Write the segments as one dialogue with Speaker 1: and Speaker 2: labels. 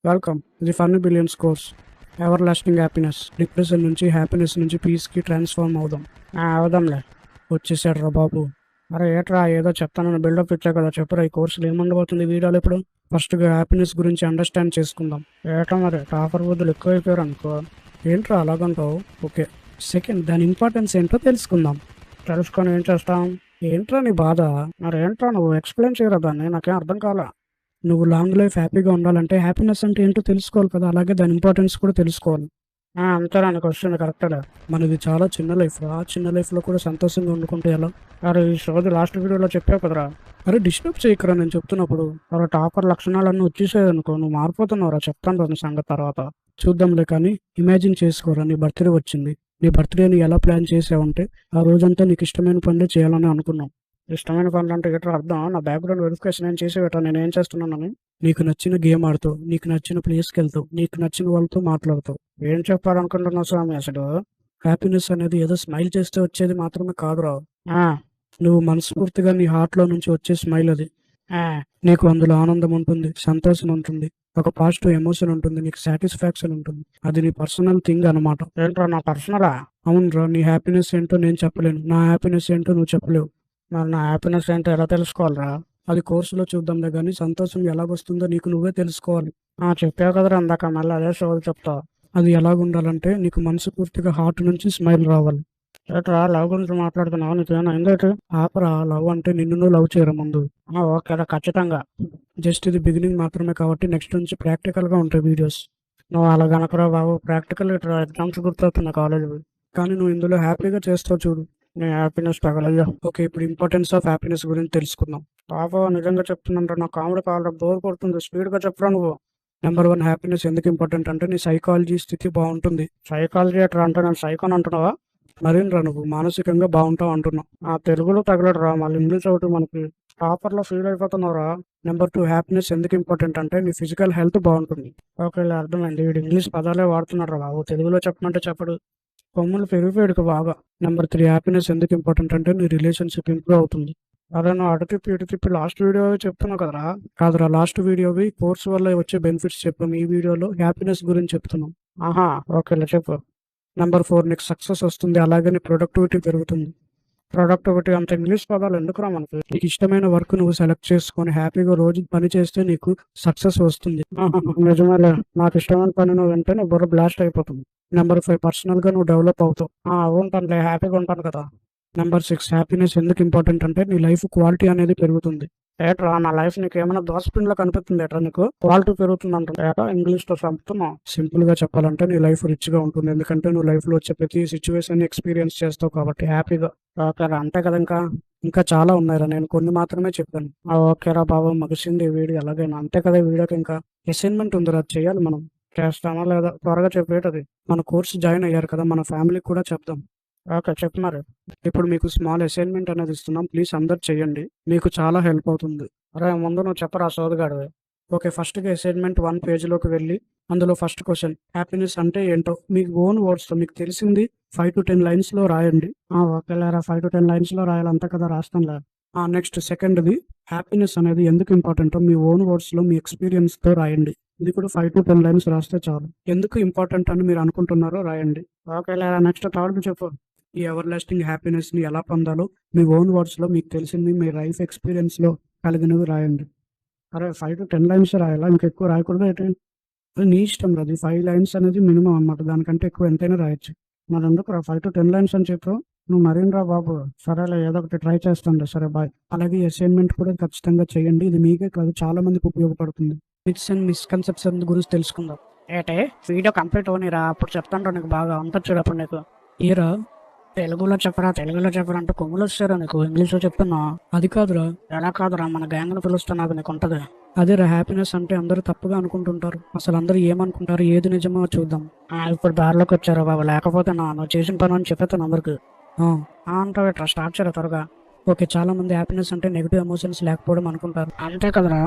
Speaker 1: Welcome the funny billions course. Ever lasting happiness. Depression నుంచి happiness నుంచి పీస్కి transform అవుదాం. అవుదాంలే. వచ్చేసాడు రా బాబు. అరే ఏట్రా ఏదో చెప్తానని బిల్డప్ ఇచ్చా కదా, చెప్పురా ఈ కోర్సులో ఏముండబోతుంది వీడియోలో ఇప్పుడు. ఫస్ట్గా హ్యాపీనెస్ గురించి అండర్స్టాండ్ చేసుకుందాం. ఏటా మరి టాపర్ బుద్ధులు ఎక్కువైపోయారు అనుకో. ఏంట్రా అలాగంటావు? ఓకే. సెకండ్, దాని ఇంపార్టెన్స్ ఏంటో తెలుసుకుందాం. తెలుసుకొని ఏం చేస్తాం? ఏంట్రా నీ బాధ? మరి ఏంట్రా నువ్వు ఎక్స్ప్లెయిన్ చేయరా దాన్ని, నాకేం అర్థం కాలా. నువ్వు లాంగ్ లైఫ్ హ్యాపీగా ఉండాలంటే హ్యాపీనెస్ అంటే ఏంటో తెలుసుకోవాలి కదా, అలాగే దాని ఇంపార్టెన్స్ కూడా తెలుసుకోవాలి. అంతేనా, నీకు వస్తుంది కరెక్టేలే. మనది చాలా చిన్న లైఫ్. ఆ చిన్న లైఫ్లో కూడా సంతోషంగా వండుకుంటే ఎలా? అరే ఈ సోది లాస్ట్ వీడియోలో చెప్పావు కదరా. అరే డిస్టర్బ్ చేయకరా నేను చెప్తున్నప్పుడు. అరే టాపర్ లక్షణాలన్నీ వచ్చేసాయనుకో, నువ్వు మారిపోతున్నావురా. చెప్తాను నీ సంగతి తర్వాత చూద్దాంలే. కానీ ఇమాజిన్ చేసుకోరా, నీ బర్త్డే వచ్చింది. నీ బర్త్డేని ఎలా ప్లాన్ చేసావంటే ఆ రోజంతా నీకు ఇష్టమైన పనులే చేయాలని అనుకున్నావు. ఇష్టమైన పనులు అంటే ఎట్లా అర్థం? నా బ్యాక్గ్రౌండ్ వెరిఫికేషన్ ఏం చేసేవట, నేను ఏం చేస్తున్నానని. నీకు నచ్చిన గేమ్ ఆడుతావు, నీకు నచ్చిన ప్లేస్కి వెళ్తావు, నీకు నచ్చిన వాళ్ళతో మాట్లాడతావు. ఏం చెప్పాలనుకుంటున్నావు స్వామి అసలు? హ్యాపీనెస్ అనేది ఏదో స్మైల్ చేస్తే వచ్చేది మాత్రమే కాదురా. నువ్వు మనస్ఫూర్తిగా నీ హార్ట్లో నుంచి వచ్చే స్మైల్ అది. నీకు అందులో ఆనందం ఉంటుంది, సంతోషం ఉంటుంది, ఒక పాజిటివ్ ఎమోషన్ ఉంటుంది, నీకు సాటిస్ఫాక్షన్ ఉంటుంది. అది నీ పర్సనల్ థింగ్ అనమాట. ఏంట్రా నా పర్సనలా? అవునరా, నీ హ్యాపీనెస్ ఏంటో నేను చెప్పలేను, నా హ్యాపీనెస్ ఏంటో నువ్వు చెప్పలేవు. మరి నా హ్యాపీనెస్ ఏంటో ఎలా తెలుసుకోవాలరా? అది కోర్సులో చూద్దాంలే, కానీ సంతోషం ఎలాగొస్తుందో నీకు నువ్వే తెలుసుకోవాలి. చెప్పావు కదరా అందాక, మళ్ళీ అదే షో చెప్తా. అది ఎలాగుండాలంటే నీకు మనసు పూర్తిగా హార్ట్ నుంచి స్మైల్ రావాలి. ఏట్రా లవ్ గురించి మాట్లాడుతున్నావు, నీకేమైనా ఏంటంటే? ఆపరా, లవ్ అంటే నిన్ను నువ్వు లవ్ చేయరా ముందు. ఓకేరా, ఖచ్చితంగా. జస్ట్ ఇది బిగినింగ్ మాత్రమే కాబట్టి నెక్స్ట్ నుంచి ప్రాక్టికల్గా ఉంటాయి వీడియోస్. నువ్వు అలా గనకరా బాబు, ప్రాక్టికల్ ఎగ్జామ్స్ గుర్తవుతున్నా కాలేజ్. కానీ నువ్వు ఇందులో హ్యాపీగా చేస్తావు చూడు, నీ హ్యాపీనెస్ తగలయ్యా. ఓకే, ఇప్పుడు ఇంపార్టెన్స్ ఆఫ్ హ్యాపీనెస్ గురించి తెలుసుకుందాం. పాప నిజంగా చెప్తుందంట, నా కామెడీ కావాలా, బోర్ కొడుతుంది, స్పీడ్గా చెప్పరా నువ్వు. నెంబర్ 1, హ్యాపీనెస్ ఎందుకు ఇంపార్టెంట్ అంటే నీ సైకాలజీ స్థితి బాగుంటుంది. సైకాలజీ ఎట్లా అంటే నేను సైకోన్ అంటున్నావా? మరేంరా నువ్వు మానసికంగా బాగుంటావు అంటున్నావు. తెలుగులో తగలడరా, మళ్ళీ ఇంగ్లీష్ ఒకటి మనకి టాపర్లో ఫీల్ అయిపోతున్నావురా. నెంబర్ 2, హ్యాపీనెస్ ఎందుకు ఇంపార్టెంట్ అంటే నీ ఫిజికల్ హెల్త్ బాగుంటుంది. ఓకే అర్థమైంది, వీడు ఇంగ్లీష్ పదాలే వాడుతున్నాడు రా బాబు, తెలుగులో చెప్పమంటే చెప్పడు. కొమ్ములు పెరిగిపోయాడు బాగా. నెంబర్ 3, హ్యాపీనెస్ ఎందుకు ఇంపార్టెంట్ అంటే నీ రిలేషన్షిప్ ఇంప్రూవ్ అవుతుంది. అదే నువ్వు అటు తిప్పి ఇటు తిప్పి లాస్ట్ వీడియో చెప్తున్నావు కదరా. కాదురా, లాస్ట్ వీడియోవి కోర్స్ వల్ల వచ్చే బెనిఫిట్స్ చెప్పాం, ఈ వీడియోలో హ్యాపీనెస్ గురించి చెప్తున్నాం. ఓకేలే చెప్పు. నెంబర్ 4, నీకు సక్సెస్ వస్తుంది, అలాగే నీ ప్రొడక్టివిటీ పెరుగుతుంది. ప్రొడక్టివిటీ అంత ఇంగ్లీష్ పదాలు ఎందుకురా మనకి? నీకు ఇష్టమైన వర్క్ నువ్వు సెలెక్ట్ చేసుకొని హ్యాపీగా రోజు పని చేస్తే నీకు సక్సెస్ వస్తుంది. నిజమేలే, నాకు ఇష్టమైన పని నువ్వు వింటే నీ బుర్ర బ్లాస్ట్ అయిపోతుంది. నెంబర్ 5, పర్సనల్గా నువ్వు డెవలప్ అవుతావు. ఉంటానులే, హ్యాపీగా ఉంటాను కదా. నెంబర్ 6, హ్యాపీనెస్ ఎందుకు ఇంపార్టెంట్ అంటే నీ లైఫ్ క్వాలిటీ అనేది పెరుగుతుంది. ఏట్రా నా లైఫ్ నీకు ఏమైనా దోసపిండిలో కనిపిస్తుంది ఏట్రా? నీకు క్వాలిటీ పెరుగుతుంది అంటే ఏటా ఇంగ్లీష్తో చంపుతున్నావు. సింపుల్గా చెప్పాలంటే నీ లైఫ్ రిచ్గా ఉంటుంది, ఎందుకంటే నువ్వు లైఫ్లో వచ్చే ప్రతి సిచ్యువేషన్ ఎక్స్పీరియన్స్ చేస్తావు కాబట్టి హ్యాపీగా. ఓకేరా, అంతే కదా. ఇంకా చాలా ఉన్నాయిరా, నేను కొన్ని మాత్రమే చెప్పాను. ఓకేరా బాబు, ముగిసింది ఈ వీడియో ఎలాగైనా. అంతే కదా, ఈ వీడియోకి ఇంకా అసైన్మెంట్ ఉందిరా, అది చేయాలి మనం. చేస్తామా లేదా? త్వరగా చెప్పేటది. మన కోర్సు జాయిన్ అయ్యారు కదా, మన ఫ్యామిలీకి కూడా చెప్దాం. ఓకే చెప్పు. మరి ఇప్పుడు మీకు స్మాల్ అసైన్మెంట్ అనేది ఇస్తున్నాం, ప్లీజ్ అందరు చేయండి, మీకు చాలా హెల్ప్ అవుతుంది. అరే ముందు నువ్వు చెప్పరా సోదగాడివి. ఓకే, ఫస్ట్గా అసైన్మెంట్ 1 పేజీలోకి వెళ్ళి అందులో ఫస్ట్ క్వశ్చన్, హ్యాపీనెస్ అంటే ఏంటో మీకు ఓన్ వర్డ్స్తో మీకు తెలిసింది 5 to 10 లైన్స్లో రాయండి. ఓకేలేరా, 5 to 10 లైన్స్లో రాయాలి, అంతే కదా, రాస్తానులే. నెక్స్ట్ సెకండ్ది, హ్యాపీనెస్ అనేది ఎందుకు ఇంపార్టెంటో మీ ఓన్ వర్డ్స్లో మీ ఎక్స్పీరియన్స్తో రాయండి. ఇది కూడా 5 to 10 లైన్స్ రాస్తే చాలు. ఎందుకు ఇంపార్టెంట్ అని మీరు అనుకుంటున్నారో రాయండి. ఓకేలేరా, నెక్స్ట్ థర్డ్ చెప్పు. ఈ ఎవర్ లాస్టింగ్ హ్యాపీనెస్ని ఎలా పొందాలో మీ ఓన్ వర్డ్స్లో మీకు తెలిసింది మీ లైఫ్ ఎక్స్పీరియన్స్లో కలిగినవి రాయండి. అరే 5 to 10 లైన్స్ రాయాలా, ఇంకెక్కువ రాయకూడదు ఏంటి? అది నీ ఇష్టం రాదు. 5 లైన్స్ అనేది మినిమం అన్నమాట, దానికంటే ఎక్కువ ఎంతైనా రాయొచ్చు. మరి ఎందుకు 5 to 10 లైన్స్ అని చెప్పు? నువ్వు మరేం రా బాబు. సరేలే, ఏదో ఒకటి ట్రై చేస్తాను. సరే బాయ్. అలాగే అసైన్మెంట్ కూడా ఖచ్చితంగా చేయండి, ఇది మీకే కాదు చాలా మందికి ఉపయోగపడుతుంది. మిత్స్ అండ్ మిస్కన్సెప్షన్ గురించి తెలుసుకుందాం. ఏటే వీడియో కంప్లీట్ అవనిరా, అప్పుడు చెప్తాను నీకు బాగా ఉంటుంది చూడప్పుడు నీకు. ఏరా తెలుగులో చెప్పరా అంటూ కొమ్ములు వస్తారా నీకు? ఇంగ్లీష్లో చెప్తున్నా. అది కాదురా. ఎలా కాదురా, మన గ్యాంగ్ను పిలుస్తున్నా నీకు ఉంటుంది. అదేరా, హ్యాపీనెస్ అంటే అందరూ తప్పుగా అనుకుంటుంటారు, అసలు అందరూ ఏమనుకుంటారు, ఏది నిజమో చూద్దాం. ఇప్పుడు దారిలోకి వచ్చారా బాబు, లేకపోతే నువ్వు చేసిన పని అని చెప్పేస్తాను అందరికి. అంటావు ఇట్లా స్టార్ట్ చేయరా త్వరగా. ఓకే, చాలా మంది హ్యాపీనెస్ అంటే నెగిటివ్ ఎమోషన్స్ లేకపోవడం అనుకుంటారు. అంతే కదరా?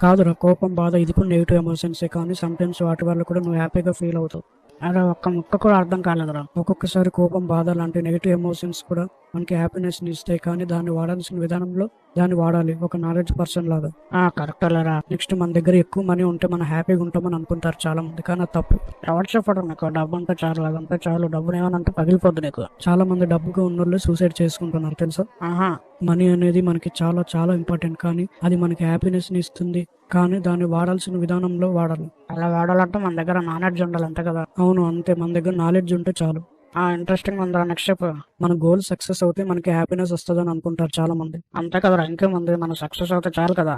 Speaker 1: కాదురా, కోపం, బాధ ఇది కూడా నెగిటివ్ ఎమోషన్సే, కానీ సమ్టైమ్స్ వాటి వల్ల కూడా నువ్వు హ్యాపీగా ఫీల్ అవుతావు. అరే ఒక్క ముక్క కూడా అర్థం కాలేదురా. ఒక్కొక్కసారి కోపం, బాధ లాంటి నెగిటివ్ ఎమోషన్స్ కూడా మనకి హ్యాపీనెస్ని ఇస్తాయి, కానీ దాన్ని వాడాల్సిన విధానంలో దాన్ని వాడాలి, ఒక నాలెడ్జ్ పర్సన్ లాగా. కరెక్ట్ లేరా. నెక్స్ట్ మన దగ్గర ఎక్కువ మనీ ఉంటే మనం హ్యాపీగా ఉంటామని అనుకుంటారు చాలా మంది, కానీ అది తప్పు. ఎవరు చెప్పడం నీకు డబ్బు అంటే చాలు, అదంతా చాలు, డబ్బులు ఏమనంటే పగిలిపోద్దు నీకు. చాలా మంది డబ్బుగా ఉన్నోళ్ళు సూసైడ్ చేసుకుంటున్నారు తెలుసా. మనీ అనేది మనకి చాలా చాలా ఇంపార్టెంట్, కానీ అది మనకి హ్యాపీనెస్ని ఇస్తుంది, కానీ దాన్ని వాడాల్సిన విధానంలో వాడాలి. అలా వాడాలంటే మన దగ్గర నాలెడ్జ్ ఉండాలి, అంతే కదా. అవును అంతే, మన దగ్గర నాలెడ్జ్ ఉంటే చాలు. ఇంట్రెస్టింగ్ ఉందా, నెక్స్ట్ స్టెప్. మన గోల్ సక్సెస్ అవుతే మనకి హ్యాపీనెస్ వస్తుందని అనుకుంటారు చాలా మంది, అంతే కదా. ఇంకేముంది, మనం సక్సెస్ అవుతే చాలు కదా.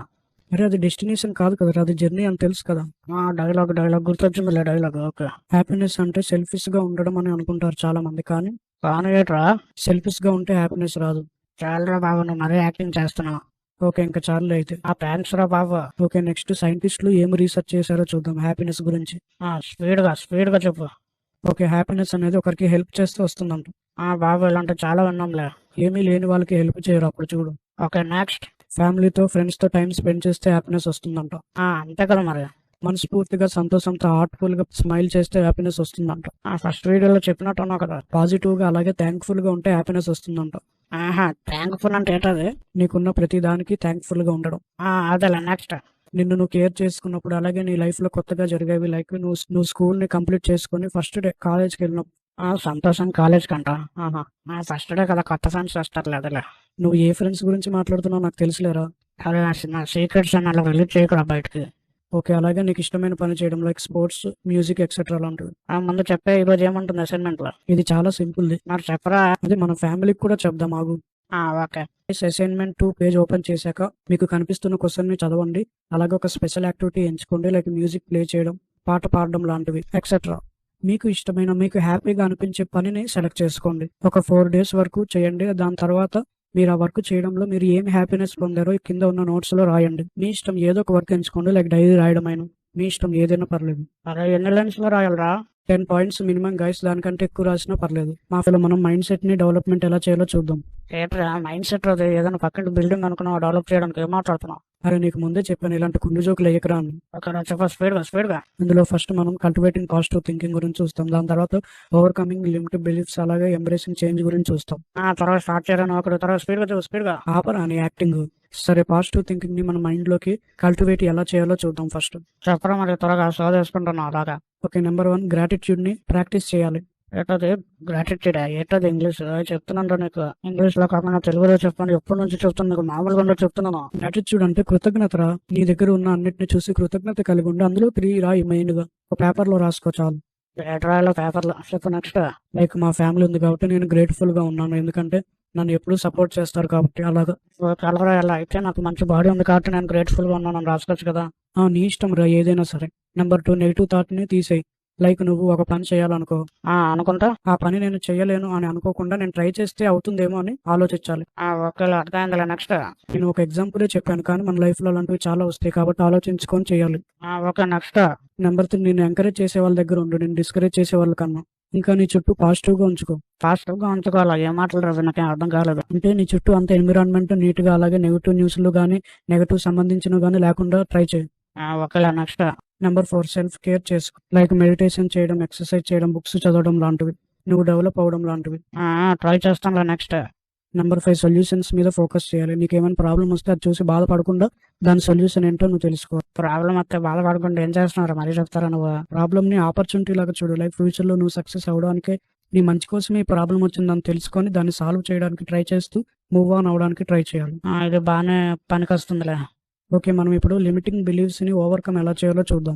Speaker 1: మరి అది డెస్టినేషన్ కాదు కదా, అది జర్నీ అని తెలుసు కదా. డైలాగ్ గుర్తొచ్చిందిలే, డైలాగ్. ఓకే. హ్యాపీనెస్ అంటే సెల్ఫిష్ గా ఉండడం అని అనుకుంటారు చాలా మంది, కానీ ఏట్రా, సెల్ఫిష్ గా ఉంటే హ్యాపీనెస్ రాదు. చాలా బాగుంది, మరీ యాక్టింగ్ చేస్తున్నావు. ఓకే, ఇంకా చాలు అయితే. థ్యాంక్స్ రా బాబా. ఓకే, నెక్స్ట్ సైంటిస్టులు ఏం రీసెర్చ్ చేశారో చూద్దాం హ్యాపీనెస్ గురించి. స్పీడ్ గా చెప్పు. ఓకే, హ్యాపీనెస్ అనేది ఒకరికి హెల్ప్ చేస్తూ వస్తుందంట. బాబు ఇలాంటి చాలా విన్నాంలే. ఏమీ లేని వాళ్ళకి హెల్ప్ చేయరు, అప్పుడు చూడు. Okay, next. ఫ్యామిలీతో ఫ్రెండ్స్ తో టైం స్పెండ్ చేస్తే హ్యాపీనెస్ వస్తుందంట. అంతే కదా మరి. మనస్ఫూర్తిగా సంతోషంతో హార్ట్ఫుల్ గా స్మైల్ చేస్తే హ్యాపీనెస్ వస్తుందంట. ఫస్ట్ వీడియోలో చెప్పినట్టు ఉన్నావు కదా. పాజిటివ్ గా అలాగే థ్యాంక్ఫుల్ గా ఉంటే హ్యాపీనెస్ వస్తుందంట. థ్యాంక్ఫుల్ అంటే ఏంటది? నీకున్న ప్రతి దానికి థ్యాంక్ఫుల్ గా ఉండడం. అదేలా. నెక్స్ట్. నిన్ను నువ్వు కేర్ చేసుకున్నప్పుడు, అలాగే నీ లైఫ్ లో కొత్తగా జరిగేవి, లైక్ నువ్వు స్కూల్ ని కంప్లీట్ చేసుకుని ఫస్ట్ డే కాలేజ్కి వెళ్ళినప్పుడు సంతోషం. కాలేజ్ కంట. ఫస్ట్ డే కదా, కొత్త ఫ్రెండ్స్ వస్తారు లేదులే. నువ్వు ఏ ఫ్రెండ్స్ గురించి మాట్లాడుతున్నావు నాకు తెలుసులేరా. అదే నా సీక్రెట్స్ అని అలా రిలీజ్ చేయకూడదు బయటకి. ఓకే, అలాగే నీకు ఇష్టమైన పని చేయడం, లైక్ స్పోర్ట్స్, మ్యూజిక్ ఎక్సెట్రా లాంటివి. ముందు చెప్పే, ఈ రోజు ఏముంటుంది అసైన్మెంట్ లో? ఇది చాలా సింపుల్ ది. మరి చెప్పరా. అది మన ఫ్యామిలీకి కూడా చెప్దాం, ఆగు. ఓకే. అసైన్మెంట్ 2 పేజ్ ఓపెన్ చేశాక మీకు కనిపిస్తున్న క్వశ్చన్ ని చదవండి, అలాగే ఒక స్పెషల్ యాక్టివిటీ ఎంచుకోండి, లైక్ మ్యూజిక్ ప్లే చేయడం, పాట పాడడం లాంటివి ఎక్సెట్రా. మీకు ఇష్టమైన, మీకు హ్యాపీగా అనిపించే పనిని సెలెక్ట్ చేసుకోండి. ఒక 4 days వరకు చేయండి. దాని తర్వాత మీరు ఆ వర్క్ చేయడంలో మీరు ఏం హ్యాపీనెస్ పొందారో కింద ఉన్న నోట్స్ లో రాయండి. మీ ఇష్టం, ఏదో ఒక వర్క్ ఎంచుకోండి, లైక్ డైరీ రాయడం అయినా, మీ ఇష్టం ఏదైనా పర్లేదు. అరే, ఎన్ని లైన్స్ లో రాయాలరా? 10 points మినిమం గైస్, దానికంటే ఎక్కువ రాసినా పర్లేదు. మనం మైండ్ సెట్ ని డెవలప్మెంట్ ఎలా చేయాలో చూద్దాం. మైండ్ సెట్ ఏదైనా పక్కన బిల్డింగ్ అనుకున్నావు డెవలప్ చేయడానికి, ఏం మాట్లాడుతున్నావు? అరే, నీకు ముందే చెప్పాను ఇలాంటి కుండు జోకులు వేయకరా అని. స్పీడ్ గా. ఇందులో ఫస్ట్ మనం కల్టివేటింగ్ పాజిటివ్ థింకింగ్ గురించి చూస్తాం, దాని తర్వాత ఓవర్కమింగ్ లిమిటెడ్ బిలీఫ్స్, అలాగే ఎంబ్రేసింగ్ చేంజ్ గురించి చూస్తాం. తర్వాత స్టార్ట్ చేయడానికి ఒకటి, తర్వాత స్పీడ్ గా ఆపరా అని యాక్టింగ్. సరే, పాజిటివ్ థింకింగ్ ని మన మైండ్ లోకి కల్టివేట్ ఎలా చేయాలో చూద్దాం ఫస్ట్. చెప్పరా మరి, త్వరగా సాల్వ్ చేసుకుంటున్నాం అలాగా. ఓకే, నెంబర్ 1, గ్రాటిట్యూడ్ ని ప్రాక్టీస్ చేయాలి. ఏంటది గ్రాటిట్యూడ్? ఏంటది ఇంగ్లీష్? చెప్తున్నాను నీకు, ఇంగ్లీష్ లో కాకుండా తెలుగులో చెప్పండి. ఎప్పటి నుంచి చెప్తాను నీకు, మామూలుగా చెప్తున్నాను. గ్రాటిట్యూడ్ అంటే కృతజ్ఞత. నీ దగ్గర ఉన్న అన్నిటిని చూసి కృతజ్ఞత కలిగి ఉండి అందులో 3 రాయి మెయిన్ గా. ఒక పేపర్ లో రాసుకో చాలు. పేపర్ లో చెప్పు. నెక్స్ట్. లైక్ మా ఫ్యామిలీ ఉంది కాబట్టి నేను గ్రేట్ఫుల్ గా ఉన్నాను, ఎందుకంటే నన్ను ఎప్పుడు సపోర్ట్ చేస్తారు కాబట్టి. అలాగా కలరా. ఎలా అయితే నాకు మంచి బాడీ ఉంది కాబట్టి నేను గ్రేట్ఫుల్ గా ఉన్నాను రాసుకోవచ్చు కదా. నీ ఇష్టం రా, ఏదైనా సరే. నెంబర్ 2, నెగిటివ్ థాట్ ని తీసేయి. లైక్ నువ్వు ఒక పని చేయాలనుకో, అనుకుంటా ఆ పని నేను చేయలేను అని అనుకోకుండా నేను ట్రై చేస్తే అవుతుందేమో అని ఆలోచించాలి. అర్థమైందిలే. నెక్స్ట్. నేను ఒక ఎగ్జాంపుల్ చెప్పాను, కానీ మన లైఫ్ లో అలాంటివి చాలా వస్తాయి కాబట్టి ఆలోచించుకొని చేయాలి. Okay, next. నెంబర్ 3, నేను ఎంకరేజ్ చేసే వాళ్ళ దగ్గర ఉండు, నేను డిస్కరేజ్ చేసే వాళ్ళ కన్నా. ఇంకా నీ చుట్టూ పాజిటివ్ గా ఉంచుకో. ఉంచుకోవాలా? ఏ మాటలు రాదు, నాకేం అర్థం కాలేదు. అంటే నీ చుట్టూ అంత ఎన్విరాన్మెంట్ నీట్ గా, అలాగే నెగిటివ్ న్యూస్లు కానీ నెగిటివ్ సంబంధించినవి కానీ లేకుండా ట్రై చేయి. ఓకేలా. నెక్స్ట్. నెంబర్ 4, సెల్ఫ్ కేర్ చేసుకో. లైక్ మెడిటేషన్ చేయడం, ఎక్సర్సైజ్ చేయడం, బుక్స్ చదవడం లాంటివి, నువ్వు డెవలప్ అవడం లాంటివి. ట్రై చేస్తాను. నెక్స్ట్. నెంబర్ 5, సొల్యూషన్స్ మీద ఫోకస్ చేయాలి. నీకు ఏమైనా ప్రాబ్లం వస్తే అది చూసి బాధపడకుండా దాని సొల్యూషన్ ఏంటో నువ్వు తెలుసుకో. ప్రాబ్లం వస్తే బాధపడకుండా ఏం చేస్తున్నారు మరీ చెప్తారా నువ్వు? ప్రాబ్లమ్ ని ఆపర్చునిటీ లాగా చూడు. లైక్ ఫ్యూచర్ లో నువ్వు సక్సెస్ అవడానికి, నీ మంచి కోసమే ఈ ప్రాబ్లం వచ్చిందని తెలుసుకొని దాన్ని సాల్వ్ చేయడానికి ట్రై చేస్తూ మూవ్ ఆన్ అవడానికి ట్రై చేయాలి. ఇది బాగానే పనికొస్తుందిలే. ఓకే, మనం ఇప్పుడు లిమిటింగ్ బిలీవ్స్ ని ఓవర్కమ్ ఎలా చేయాలో చూద్దాం.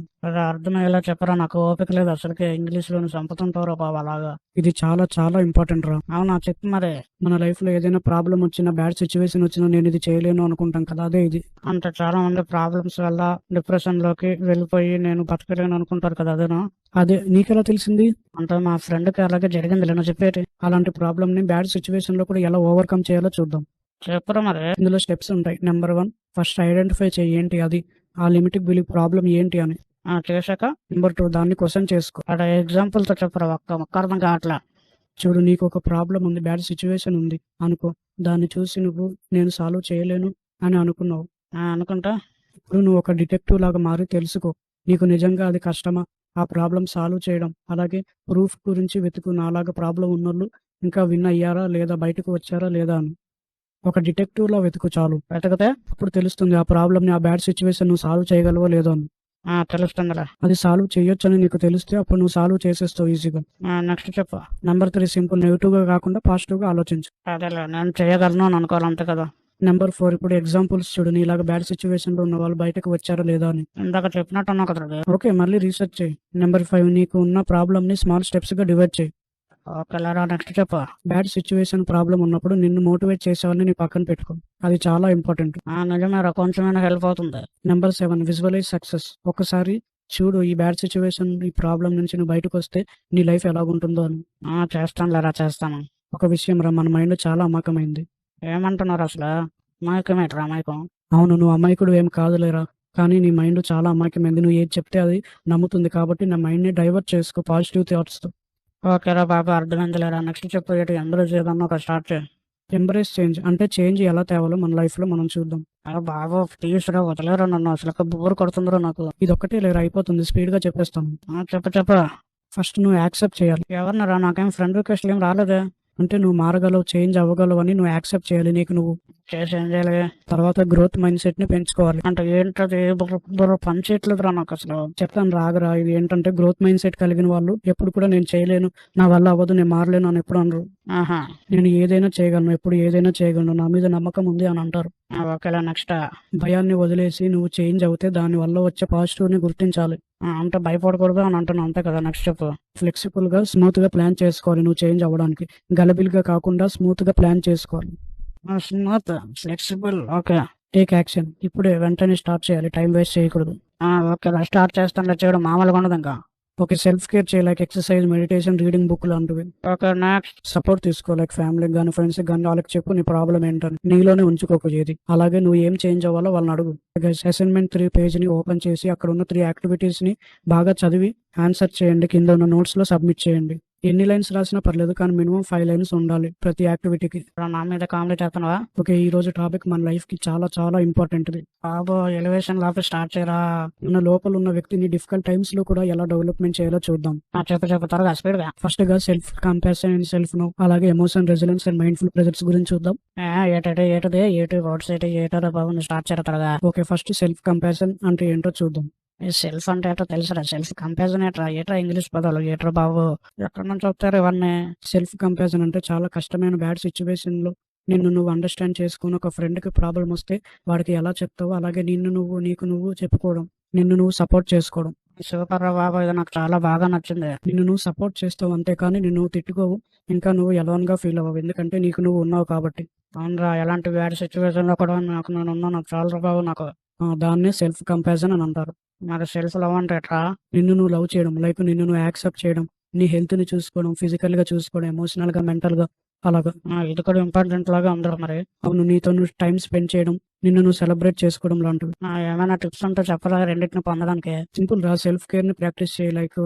Speaker 1: అర్థమయ్యేలా చెప్పరా, నాకు ఓపిక లేదు అసలుకే. ఇంగ్లీష్ లో చంపుతుంటారో బాబా అలాగా. ఇది చాలా చాలా ఇంపార్టెంట్ రా. అవునా, చెప్పు మరి. మన లైఫ్ లో ఏదైనా ప్రాబ్లం వచ్చినా, బ్యాడ్ సిచ్యువేషన్ వచ్చినా నేను ఇది చేయలేను అనుకుంటాం కదా, అదే ఇది. అంటే చాలా మంది ప్రాబ్లమ్స్ వల్ల డిప్రెషన్ లోకి వెళ్ళిపోయి నేను బతకలేను అనుకుంటారు కదా, అదేనా? అదే. నీకెలా తెలిసింది? అంటే మా ఫ్రెండ్ కి అలాగే జరిగింది లేనో చెప్పేటి. అలాంటి ప్రాబ్లమ్ ని బ్యాడ్ సిచ్యువేషన్ లో కూడా ఎలా ఓవర్కమ్ చేయాలో చూద్దాం. చెప్పరా మరి. ఇందులో స్టెప్స్ ఉంటాయి. నెంబర్ 1, ఫస్ట్ ఐడెంటిఫై చేయి ఏంటి అది, ఆ లిమిటింగ్ బిలీఫ్ ప్రాబ్లం ఏంటి అని. చేశాక నెంబర్ 2, దాన్ని క్వశ్చన్ చేసుకో. అక్కడ ఎగ్జాంపుల్ తో చెప్పరా, ఒక్క అర్థం కావట్లా. చూడు, నీకు ఒక ప్రాబ్లం ఉంది, బ్యాడ్ సిచ్యువేషన్ ఉంది అనుకో. దాన్ని చూసి నువ్వు నేను సాల్వ్ చేయలేను అని అనుకున్నావు. అనుకుంటా ఇప్పుడు నువ్వు ఒక డిటెక్టివ్ లాగా మారి తెలుసుకో, నీకు నిజంగా అది కష్టమా, ఆ ప్రాబ్లం సాల్వ్ చేయడం, అలాగే ప్రూఫ్ గురించి వెతుకు. నాలాగా ప్రాబ్లం ఉన్నోళ్ళు ఇంకా విన్ అయ్యారా లేదా, బయటకు వచ్చారా లేదా అని. ఒక డిటెక్టివ్‌లా వెతుకు చాలు. వెతికితే అప్పుడు తెలుస్తుంది ఆ ప్రాబ్లమ్‌ని, ఆ బ్యాడ్ సిట్యుయేషన్ నువ్వు సాల్వ్ చేయగలవో లేదో అని. తెలుస్తుందిలే. అది సాల్వ్ చేయొచ్చని నీకు తెలిస్తే అప్పుడు నువ్వు సాల్వ్ చేసేస్తావు ఈజీగా. నెక్స్ట్ చెప్పు. Number 3 simple. నెగెటివ్‌గా కాకుండా పాజిటివ్‌గా ఆలోచించు. అదేలే, నేను చేయగలను అని అనుకోవాలి అంతే కదా. నెంబర్ 4 ఇప్పుడు ఎగ్జాంపుల్స్ చూడు. నీలాగా బ్యాడ్ సిట్యుయేషన్‌లో ఉన్న వాళ్ళు బయటకు వచ్చారా లేదా అని. ఇందాక చెప్పినట్టున్నావు కదరా అది. ఓకే, మళ్ళీ రీసెర్చ్ చెయ్యి. నెంబర్ 5 నీకు ఉన్న ప్రాబ్లమ్‌ని స్మాల్ స్టెప్స్‌గా డివైడ్ చెయ్యి. ఓకేలేరా, నెక్స్ట్ చెప్పు. బ్యాడ్ సిచ్యువేషన్ ప్రాబ్లం ఉన్నప్పుడు నిన్ను మోటివేట్ చేసేవాడిని నీ పక్కన పెట్టుకో. అది చాలా ఇంపార్టెంట్. నిజమేరా, కొంచెమైనా హెల్ప్ అవుతుంది. Number 7 visualise success. ఒకసారి చూడు ఈ బ్యాడ్ సిచ్యువేషన్, ఈ ప్రాబ్లం నుంచి నువ్వు బయటకు వస్తే నీ లైఫ్ ఎలాగుంటుందో అని. చేస్తానులేరా, చేస్తాను. ఒక విషయం రా, మన మైండ్ చాలా అమాయకమైంది. ఏమంటున్నారు అసలు? అమాయకమేట్రా అమాయకం? అవును, నువ్వు అమాయకుడు ఏం కాదులేరా, కానీ నీ మైండ్ చాలా అమాయకమైంది. నువ్వు ఏది చెప్తే అది నమ్ముతుంది, కాబట్టి నా మైండ్ని డైవర్ట్ చేసుకో పాజిటివ్ థాట్స్తో. ఓకేరా బాబా, అర్థమైందిలేరా. నెక్స్ట్ చెప్పు, ఎంబరేజ్ ఏదన్నా ఒక స్టార్ట్ చేయి. ఎంబరేజ్ చేంజ్ అంటే చేంజ్ ఎలా తేవాలో మన లైఫ్లో మనం చూద్దాం. బాబు ప్లీజ్ రా, వదిలేరా నన్ను, అసలు బోర్ కొడుతుందిరా నాకు. ఇది ఒక్కటే లేరా, అయిపోతుంది, స్పీడ్గా చెప్పేస్తాను. చెప్పు. ఫస్ట్ నువ్వు యాక్సెప్ట్ చేయాలి. ఎవరినరా, నాకేం ఫ్రెండ్ రిక్వెస్ట్ ఏం రాలేదే. అంటే నువ్వు మారగలవు, చేంజ్ అవ్వగలవు అని నువ్వు యాక్సెప్ట్ చేయాలి. నీకు నువ్వు చేసి ఏం చేయాలి? తర్వాత గ్రోత్ మైండ్ సెట్ ని పెంచుకోవాలి. అంటే ఏంటది? పని చేయట్లేదురా నాకు అసలు. చెప్తాను రాగరా. ఇది ఏంటంటే గ్రోత్ మైండ్ సెట్ కలిగిన వాళ్ళు ఎప్పుడు కూడా నేను చేయలేను, నా వల్ల అవ్వదు, నేను మారలేను అని ఎప్పుడు అనరు. నేను ఏదైనా చేయగలను, ఎప్పుడు ఏదైనా చేయగలను, నా మీద నమ్మకం ఉంది అని అంటారు. ఓకేలా, నెక్స్ట్. భయాన్ని వదిలేసి నువ్వు చేంజ్ అవుతే దాని వల్ల వచ్చే పాజిటివ్ ని గుర్తించాలి. అంటే భయపడకూడదు అని అంటున్నావు అంతే కదా. నెక్స్ట్ చెప్పు. ఫ్లెక్సిబుల్ గా స్మూత్ గా ప్లాన్ చేసుకోవాలి నువ్వు చేంజ్ అవ్వడానికి. గలబిల్గా కాకుండా స్మూత్ గా ప్లాన్ చేసుకోవాలి. Smooth, flexible, okay. Take action. ఇప్పుడే వెంటనే స్టార్ట్ చేయాలి, టైం వేస్ట్ చేయకూడదు. ఓకే, స్టార్ట్ చేస్తాను చేయడం మామూలుగా ఉండదు ఇంకా. ఓకే, సెల్ఫ్ కేర్ చేయ, like exercise, meditation, reading book లాంటివి. Okay, next. సపోర్ట్ తీసుకో, లైక్ ఫ్యామిలీకి కానీ ఫ్రెండ్స్ కానీ, వాళ్ళకి చెప్పు నీ ప్రాబ్లం ఏంటని. నీలోనే ఉంచుకోకు ఏది. అలాగే నువ్వు ఏం చేంజ్ అవ్వాలో వాళ్ళని అడుగు. అసైన్మెంట్ 3 పేజ్ ని ఓపెన్ చేసి అక్కడ ఉన్న 3 యాక్టివిటీస్ ని బాగా చదివి ఆన్సర్ చేయండి. కింద ఉన్న నోట్స్ లో సబ్మిట్ చేయండి. ఎన్ని లైన్స్ రాసినా పర్లేదు, కానీ మినిమం 5 లైన్స్ ఉండాలి ప్రతి యాక్టివిటీకి. నా మీద కామెడీ చేస్తున్నావా? ఓకే, ఈ రోజు టాపిక్ మన లైఫ్ కి చాలా చాలా ఇంపార్టెంట్. బాబో ఎలివేషన్ లాపి స్టార్ట్ చేయరా. మన లోపల ఉన్న వ్యక్తిని డిఫికల్ట్ టైమ్స్ లో కూడా ఎలా డెవలప్మెంట్ చేయాలో చూద్దాం. చెప్పు త్వరగా, స్పీడ్ గా. ఫస్ట్ గా self compassion and self know, అలాగే emotion resilience and mindful pressures గురించి చూద్దాం. ఏటి వర్డ్స్ ఏటో బాబు, స్టార్ట్ చేయరా త్వరగా. ఓకే, ఫస్ట్ సెల్ఫ్ కంపాషన్ అంటే ఏంటో చూద్దాం. సెల్ఫ్ అంటే ఏటో తెలుసురా, సెల్ఫ్ కంపారిజన్ ఏట్రా ఇంగ్లీష్ పదాలు ఏట్రా బాబు, ఎక్కడి నుంచి వస్తారు ఇవన్నీ? సెల్ఫ్ కంపారిజన్ అంటే చాలా కష్టమైన బ్యాడ్ సిచ్యువేషన్ లో నిన్ను నువ్వు అండర్స్టాండ్ చేసుకుని, ఒక ఫ్రెండ్ కి ప్రాబ్లం వస్తే వాడికి ఎలా చెప్తావో అలాగే నీకు నువ్వు చెప్పుకోవడం, నిన్ను నువ్వు సపోర్ట్ చేసుకోవడం. సూపర్ రా బాబు, ఇది నాకు చాలా బాగా నచ్చింది. నిన్ను నువ్వు సపోర్ట్ చేస్తావు అంతేకాని నిన్ను నువ్వు తిట్టుకోవు, ఇంకా నువ్వు ఎలోన్ గా ఫీల్ అవ్వవు, ఎందుకంటే నీకు నువ్వు ఉన్నావు కాబట్టి. అవునరా, ఎలాంటి బ్యాడ్ సిచ్యువేషన్ లో కూడా నాకు చాలా బాబు నాకు. దాన్నే సెల్ఫ్ కంపారిజన్ అని అంటారు. మరి సెల్ఫ్ లవ్ అంటే ఎట్లా? నిన్ను నువ్వు లవ్ చేయడం, లైక్ నిన్ను నువ్వు యాక్సెప్ట్ చేయడం, నీ హెల్త్ ని చూసుకోవడం, ఫిజికల్ గా చూసుకోవడం, ఎమోషనల్ గా, మెంటల్ గా, అలాగా. ఇది కూడా ఇంపార్టెంట్ లాగా అందరూ మరి. అవును, నీతో నువ్వు టైం స్పెండ్ చేయడం, నిన్ను నువ్వు సెలబ్రేట్ చేసుకోవడం లాంటివి. ఏమైనా టిప్స్ ఉంటే చెప్పరా రెండింటిని పొందడానికి? సింపుల్ రా, సెల్ఫ్ కేర్ ని ప్రాక్టీస్ చేయి, లైక్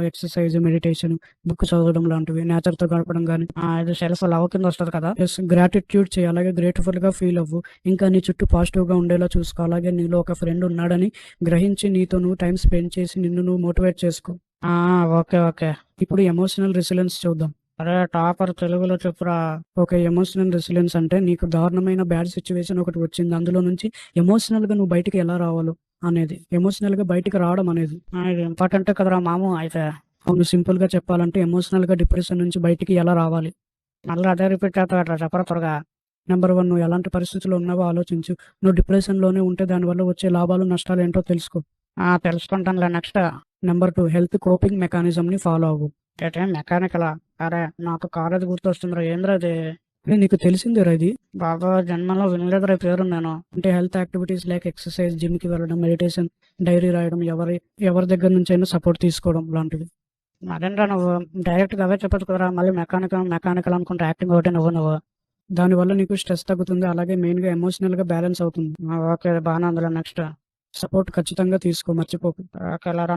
Speaker 1: ఎక్సర్సైజ్, మెడిటేషన్, బుక్ చదవడం లాంటివి, నేచర్ తో గడపడం కానీ. ఇది సెల్ఫ్ లవ్ కింద వస్తుంది కదా. ప్లస్ గ్రాటిట్యూడ్ చేయి, అలాగే గ్రేట్ఫుల్ గా ఫీల్ అవ్వు, ఇంకా నీ చుట్టూ పాజిటివ్ గా ఉండేలా చూసుకో, అలాగే నీలో ఒక ఫ్రెండ్ ఉన్నాడని గ్రహించి నీతో నువ్వు టైం స్పెండ్ చేసి నిన్ను నువ్వు మోటివేట్ చేసుకో. ఓకే. ఇప్పుడు ఎమోషనల్ రెసిలెన్స్ చూద్దాం. అరే టాపర్, తెలుగులో చెప్పురా. ఓకే, ఎమోషనల్ రెసిలెన్స్ అంటే నీకు దారుణమైన బ్యాడ్ సిచ్యువేషన్ ఒకటి వచ్చింది, అందులో నుంచి ఎమోషనల్ గా నువ్వు బయటికి ఎలా రావాలో అనేది, ఎమోషనల్ గా బయటికి రావడం అనేది. ఇది ఇంపార్టెంట్ కదరా మాము. అయితే అవును, సింపుల్ గా చెప్పాలంటే ఎమోషనల్ గా డిప్రెషన్ నుంచి బయటికి ఎలా రావాలి. మళ్ళీ అదే రిపీట్ చేస్తా, చెప్పరా త్వరగా. నెంబర్ 1, నువ్వు ఎలాంటి పరిస్థితుల్లో ఉన్నావో ఆలోచించు. నువ్వు డిప్రెషన్ లోనే ఉంటే దానివల్ల వచ్చే లాభాలు నష్టాలు ఏంటో తెలుసుకో. తెలుసుకుంటానులే. Next. Number 2, health coping mechanism ని ఫాలో అవ్వు. మెకానికలా? అరే నాకు కాలేజ్ గుర్తొస్తుందిరా, ఏంద్రా అది? నీకు తెలిసిందేరా ఇది? బాబా జన్మలో వినలేదురా పేరు నేను. అంటే health activities like exercise, gym కి వెళ్ళడం, మెడిటేషన్, డైరీ రాయడం, ఎవరి దగ్గర నుంచి అయినా సపోర్ట్ తీసుకోవడం లాంటివి. మరేంట్రా నువ్వు డైరెక్ట్ గా అవే చెప్పచ్చు కదరా, మళ్ళీ మెకానికల్ అనుకుంటే యాక్టింగ్ ఒకటే నువ్వు. దానివల్ల నీకు స్ట్రెస్ తగ్గుతుంది, అలాగే మెయిన్ గా ఎమోషనల్ గా బ్యాలెన్స్ అవుతుంది. ఓకే, బాగానే అందులో. నెక్స్ట్. సపోర్ట్ ఖచ్చితంగా తీసుకో, మర్చిపోకు.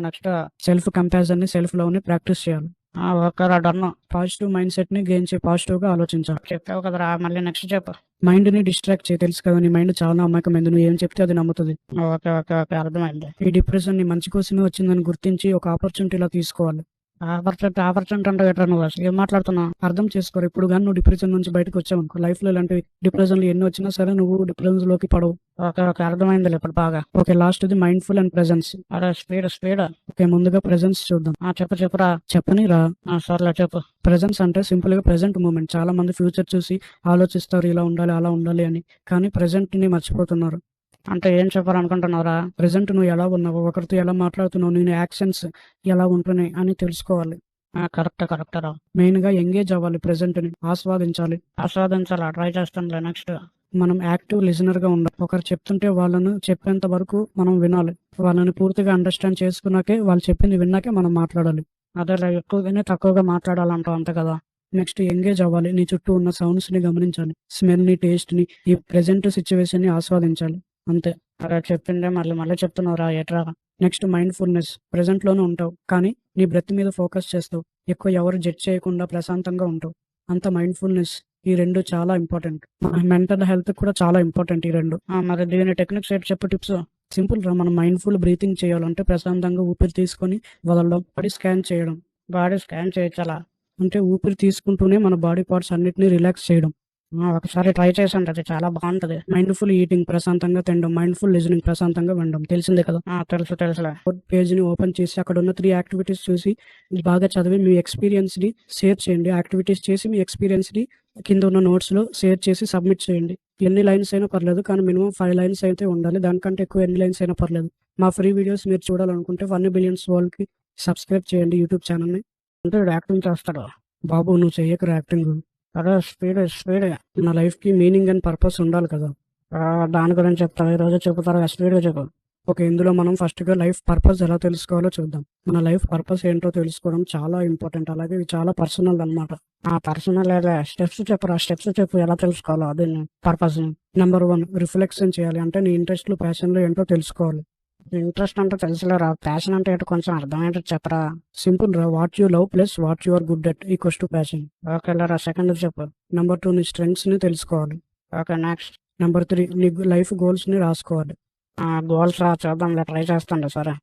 Speaker 1: నెక్స్ట్. సెల్ఫ్ కంపారిజన్ ని, సెల్ఫ్ లవ్ ని ప్రాక్టీస్ చేయాలి. ఓకేరా డన్. పాజిటివ్ మైండ్ సెట్ ని గెయిన్ చేయి, పాజిటివ్ గా ఆలోచించాలి. చెప్పావు కదరా, మళ్ళీ నెక్స్ట్ చెప్పు. మైండ్ ని డిస్ట్రాక్ట్ చేయి, తెలుసు కదా నీ మైండ్ చాలా అమాయకమైంది, నువ్వు ఏం చెప్తే అది నమ్ముతుంది. ఓకే ఓకే ఓకే, అర్థమైంది. ఈ డిప్రెషన్ నీ మంచి కోసమే వచ్చిందని గుర్తించి ఒక ఆపర్చునిటీలా తీసుకోవాలి. ఆపర్చునిటీ అంటే ఎట్లా, నువ్వు అసలు ఏం మాట్లాడుతున్నావు అర్థం చేసుకోరు. ఇప్పుడు కానీ నువ్వు డిప్రెషన్ నుంచి బయటకు వచ్చావు అనుకో, లైఫ్ లో ఇలాంటి డిప్రెషన్లు ఎన్ని వచ్చినా సరే నువ్వు డిప్రెషన్ లోకి పడవు. ఓకే ఓకే, అర్థమైంది ఇప్పుడు బాగా. ఓకే, లాస్ట్ ఇది మైండ్ఫుల్ అండ్ ప్రెజెన్స్. అరే స్పీడ్. ఓకే, ముందుగా ప్రెజెన్స్ చూద్దాం. చెప్పురా. చెప్పనిరా. సర్లే చెప్పు. ప్రెజెన్స్ అంటే సింపుల్ గా ప్రెజెంట్ మూమెంట్. చాలా మంది ఫ్యూచర్ చూసి ఆలోచిస్తారు, ఇలా ఉండాలి అలా ఉండాలి అని, కానీ ప్రెజెంట్ ని మర్చిపోతున్నారు. అంటే ఏం చెప్పాలనుకుంటున్నారా? ప్రెజెంట్ నువ్వు ఎలా ఉన్నావు, ఒకరితో ఎలా మాట్లాడుతున్నావు, నేను యాక్షన్స్ ఎలా ఉంటున్నాయి అని తెలుసుకోవాలి. కరెక్టరా. మెయిన్ గా ఎంగేజ్ అవ్వాలి, ప్రెజెంట్ ని ఆస్వాదించాలా. ట్రై చేస్తానులే. నెక్స్ట్ మనం యాక్టివ్ లిజనర్ గా ఉండాలి. ఒకరు చెప్తుంటే వాళ్ళను చెప్పేంత వరకు మనం వినాలి. వాళ్ళని పూర్తిగా అండర్స్టాండ్ చేసుకున్నాకే, వాళ్ళు చెప్పింది విన్నాకే మనం మాట్లాడాలి. అదే ఎక్కువ విని తక్కువగా మాట్లాడాలంటావు, అంతే కదా. నెక్స్ట్ ఎంగేజ్ అవ్వాలి. నీ చుట్టూ ఉన్న సౌండ్స్ ని గమనించాలి, స్మెల్ ని, టేస్ట్ ని, ఈ ప్రెజెంట్ సిచ్యువేషన్ ని ఆస్వాదించాలి. అంతే. అరే చెప్పిందే మళ్ళీ చెప్తున్నావురా, ఎట్రా. Next mindfulness. ప్రెజెంట్ లోనే ఉంటావు, కానీ నీ బ్రెత్ మీద ఫోకస్ చేస్తావు. ఎక్కువ ఎవరు జడ్జ్ చేయకుండా ప్రశాంతంగా ఉంటావు. అంత మైండ్ఫుల్నెస్. ఈ రెండు చాలా ఇంపార్టెంట్. మెంటల్ హెల్త్ కూడా చాలా ఇంపార్టెంట్ ఈ రెండు. మరి దీని టెక్నిక్స్ ఏంటి చెప్పు, టిప్స్. సింపుల్ రా. మనం మైండ్ఫుల్ బ్రీతింగ్ చేయాలంటే ప్రశాంతంగా ఊపిరి తీసుకొని వదలడం. బాడీ స్కాన్ చేయొచ్చలా. అంటే ఊపిరి తీసుకుంటూనే మన బాడీ పార్ట్స్ అన్నిటిని రిలాక్స్ చేయడం. ఒకసారి ట్రై చేసాను, అది చాలా బాగుంటది. మైండ్ఫుల్ ఈటింగ్, ప్రశాంతంగా తినడం. మైండ్ఫుల్ లిజనింగ్, ప్రశాంతంగా వినడం. తెలిసిందే కదా. తెలుసులే. పేజ్ ని ఓపెన్ చేసి అక్కడ ఉన్న 3 యాక్టివిటీస్ చూసి బాగా చదివి మీ ఎక్స్పీరియన్స్ ని షేర్ చేయండి. యాక్టివిటీస్ చేసి మీ ఎక్స్పీరియన్స్ ని కింద ఉన్న నోట్స్ లో షేర్ చేసి సబ్మిట్ చేయండి. ఎన్ని లైన్స్ అయినా పర్లేదు, కానీ మినిమం 5 లైన్స్ అయితే ఉండాలి. దానికంటే ఎక్కువ ఎన్ని లైన్స్ అయినా పర్లేదు. మా ఫ్రీ వీడియోస్ మీరు చూడాలనుకుంటే 1 బిలియన్స్ వరల్డ్ కి సబ్స్క్రైబ్ చేయండి యూట్యూబ్ ఛానల్ ని. అంటే యాక్టింగ్ చేస్తాడు. బాబు నువ్వు చెయ్యకు యాక్టింగ్. అరే స్పీడ్. నా లైఫ్ కి మీనింగ్ అండ్ పర్పస్ ఉండాలి కదా. దాని గురించి చెప్తాను, ఈరోజు చెప్తారా? స్పీడ్ గా చెప్పు. ఓకే, ఇందులో మనం ఫస్ట్ గా లైఫ్ పర్పస్ ఎలా తెలుసుకోవాలో చూద్దాం. మన లైఫ్ పర్పస్ ఏంటో తెలుసుకోవడం చాలా ఇంపార్టెంట్. అలాగే ఇది చాలా పర్సనల్ అనమాట. పర్సనల్ స్టెప్స్ చెప్పు ఎలా తెలుసుకోవాలో అదే పర్పస్ ని. నెంబర్ 1, రిఫ్లెక్షన్ చేయాలి. అంటే నీ ఇంట్రెస్ట్లు, ప్యాషన్లు ఏంటో తెలుసుకోవాలి. ఇంట్రెస్ట్ అంటే తెలుసులేరా, ప్యాషన్ అంటే ఏంటో కొంచెం అర్థమయ్యేటట్టు చెప్పరా. సింపుల్ రా. What you love plus what you are good at equals to passion. Okay రా. సెకండ్ చెప్పు. నెంబర్ 2, నీ స్ట్రెంగ్స్ ని తెలుసుకోవాలి. Okay next. నెంబర్ 3, నీ లైఫ్ గోల్స్ ని రాసుకోవాలి. గోల్స్ చేద్దాంలే, ట్రై చేస్తాను సరే.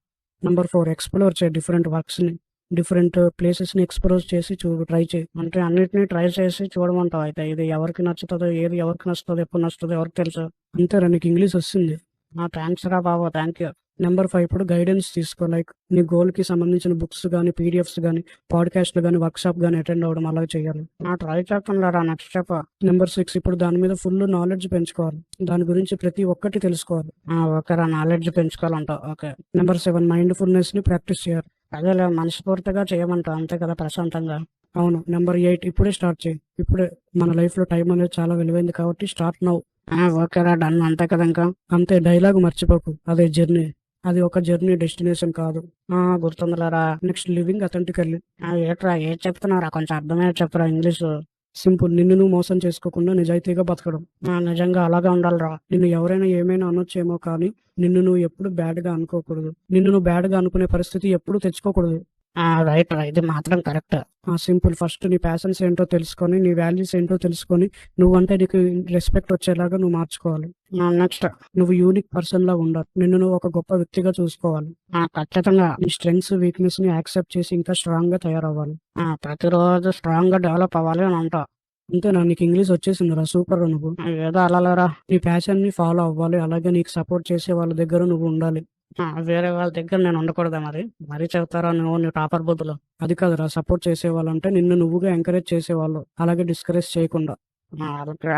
Speaker 1: నెంబర్ 4, ఎక్స్ప్లోర్ చేయి డిఫరెంట్ వర్క్స్ ని, డిఫరెంట్ ప్లేసెస్ ని ఎక్స్ప్లోర్ చేసి ట్రై చేయి. అంటే అన్నిటిని ట్రై చేసి చూడమంటావు. అయితే ఇది ఎవరికి నచ్చుతుందో, ఏది ఎవరికి నచ్చుతుందో, ఎప్పుడు నచ్చుతుందో ఎవరికి తెలుసు. అంతేరా, నీకు ఇంగ్లీష్ వస్తుంది. థ్యాంక్స్ రా బాబు, థ్యాంక్ యూ. నెంబర్ 5, ఇప్పుడు గైడెన్స్ తీసుకో. లైక్ నీ గోల్ కి సంబంధించిన బుక్స్ కానీ, పీడిఎఫ్స్ కానీ, పాడ్కాస్ట్లు కానీ, వర్క్ షాప్ కానీ అటెండ్ అవ్వడం అలాగే చేయాలి. ట్రై చేస్తాను. Next step. నెంబర్ 6, ఇప్పుడు దాని మీద ఫుల్ నాలెడ్జ్ పెంచుకోవాలి. దాని గురించి ప్రతి ఒక్కటి తెలుసుకోవాలి. ఓకే రా, నాలెడ్జ్ పెంచుకోవాలంటావు. ఓకే. నెంబర్ 7, మైండ్ఫుల్నెస్ ని ప్రాక్టీస్ చేయాలి. అదే మనస్ఫూర్తిగా చేయమంటావు, అంతే కదా, ప్రశాంతంగా. అవును. నెంబర్ 8, ఇప్పుడే స్టార్ట్ చేయి. ఇప్పుడే. మన లైఫ్ లో టైం అనేది చాలా విలువైంది కాబట్టి స్టార్ట్ నౌ. ఓకేరా డన్, అంతే కదా. ఇంకా అంతే. డైలాగ్ మర్చిపోకు, అదే జర్నీ. అది ఒక జర్నీ, డెస్టినేషన్ కాదు. గుర్తుందిలేరా. Next, living authentically. ఏట్రా ఏం చెప్తున్నారా, కొంచెం అర్థమయ్యే చెప్పురా ఇంగ్లీష్. సింపుల్. నిన్ను నువ్వు మోసం చేసుకోకుండా నిజాయితీగా బతకడం. నిజంగా అలాగే ఉండాలిరా. నిన్ను ఎవరైనా ఏమైనా అనొచ్చేమో, కానీ నిన్ను నువ్వు ఎప్పుడు బ్యాడ్ గా అనుకోకూడదు. నిన్ను నువ్వు బ్యాడ్ గా అనుకునే పరిస్థితి ఎప్పుడు తెచ్చుకోకూడదు. రైట్ రా, ఇది మాత్రం కరెక్ట్. సింపుల్. ఫస్ట్ నీ ప్యాషన్స్ ఏంటో తెలుసుకొని, నీ వాల్యూస్ ఏంటో తెలుసుకొని, నువ్వంటే నీకు రెస్పెక్ట్ వచ్చేలాగా నువ్వు మార్చుకోవాలి. నెక్స్ట్, నువ్వు యూనిక్ పర్సన్ లా ఉండాలి. నిన్ను నువ్వు ఒక గొప్ప వ్యక్తిగా చూసుకోవాలి. ఖచ్చితంగా. నీ స్ట్రెంగ్స్, వీక్నెస్ ని యాక్సెప్ట్ చేసి ఇంకా స్ట్రాంగ్ గా తయారవ్వాలి. ప్రతిరోజు స్ట్రాంగ్ గా డెవలప్ అవ్వాలి అని అంటా. అంతేనా, నీకు ఇంగ్లీష్ వచ్చేసిందిరా, సూపర్. నువ్వు ఏదో అలా నీ ప్యాషన్ ని ఫాలో అవ్వాలి. అలాగే నీకు సపోర్ట్ చేసే వాళ్ళ దగ్గర నువ్వు ఉండాలి. వేరే వాళ్ళ దగ్గర నేను ఉండకూడదా? మరీ చెబుతారా నువ్వు టాపర్ బుద్ధులు. అది కాదురా, సపోర్ట్ చేసేవాళ్ళు అంటే నిన్ను నువ్వుగా ఎంకరేజ్ చేసేవాళ్ళు, అలాగే డిస్కరేజ్ చేయకుండా.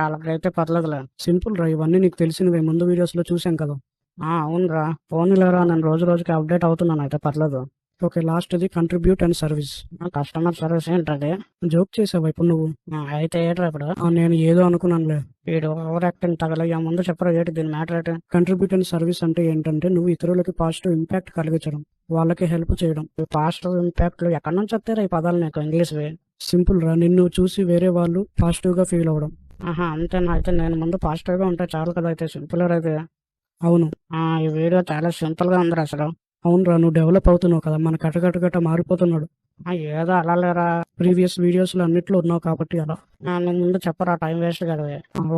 Speaker 1: అలాగైతే పర్లేదులే. సింపుల్ రా, ఇవన్నీ నీకు తెలిసినవే, ముందు వీడియోస్ లో చూసాం కదా. అవునరా, పోనీలేరా, నేను రోజుకి అప్డేట్ అవుతున్నాను, అయితే పర్లేదు. ఓకే, లాస్ట్ ఇది contribute and service. Customer service ఏంటది? జోక్ చేసావా ఇప్పుడు నువ్వు? అయితే ఏంట్రా ఇప్పుడు? నేను ఏదో అనుకున్నానులే. వీడు ఓవర్ యాక్టింగ్ తగలయ్యా. ముందు చెప్పరా ఏంటి దీని మ్యాటర్ ఏంటి? కంట్రిబ్యూట్ అండ్ సర్వీస్ అంటే ఏంటంటే, నువ్వు ఇతరులకి పాజిటివ్ ఇంపాక్ట్ కలిగించడం, వాళ్ళకి హెల్ప్ చేయడం. పాజిటివ్ ఇంపాక్ట్ ఎక్కడి నుంచి వస్తారా ఈ పదాలు నీకు ఇంగ్లీష్? సింపుల్ రా, నిన్ను చూసి వేరే వాళ్ళు పాజిటివ్ గా ఫీల్ అవ్వడం. అంతేనా? అయితే నేను ముందు పాజిటివ్ గా ఉంటే చాలు కదా. అయితే సింపుల్ అయితే. అవును. ఈ వీడియో చాలా సింపుల్ గా ఉంది అసలు. అవునరా, నువ్వు డెవలప్ అవుతున్నావు కదా, మన కటకటగట మారిపోతున్నాడు. ఏదో అలా లేరా, ప్రీవియస్ వీడియోస్లో అన్నిట్లో ఉన్నావు కాబట్టి అలా. నేను ముందు చెప్పరా, టైం వేస్ట్ కదా.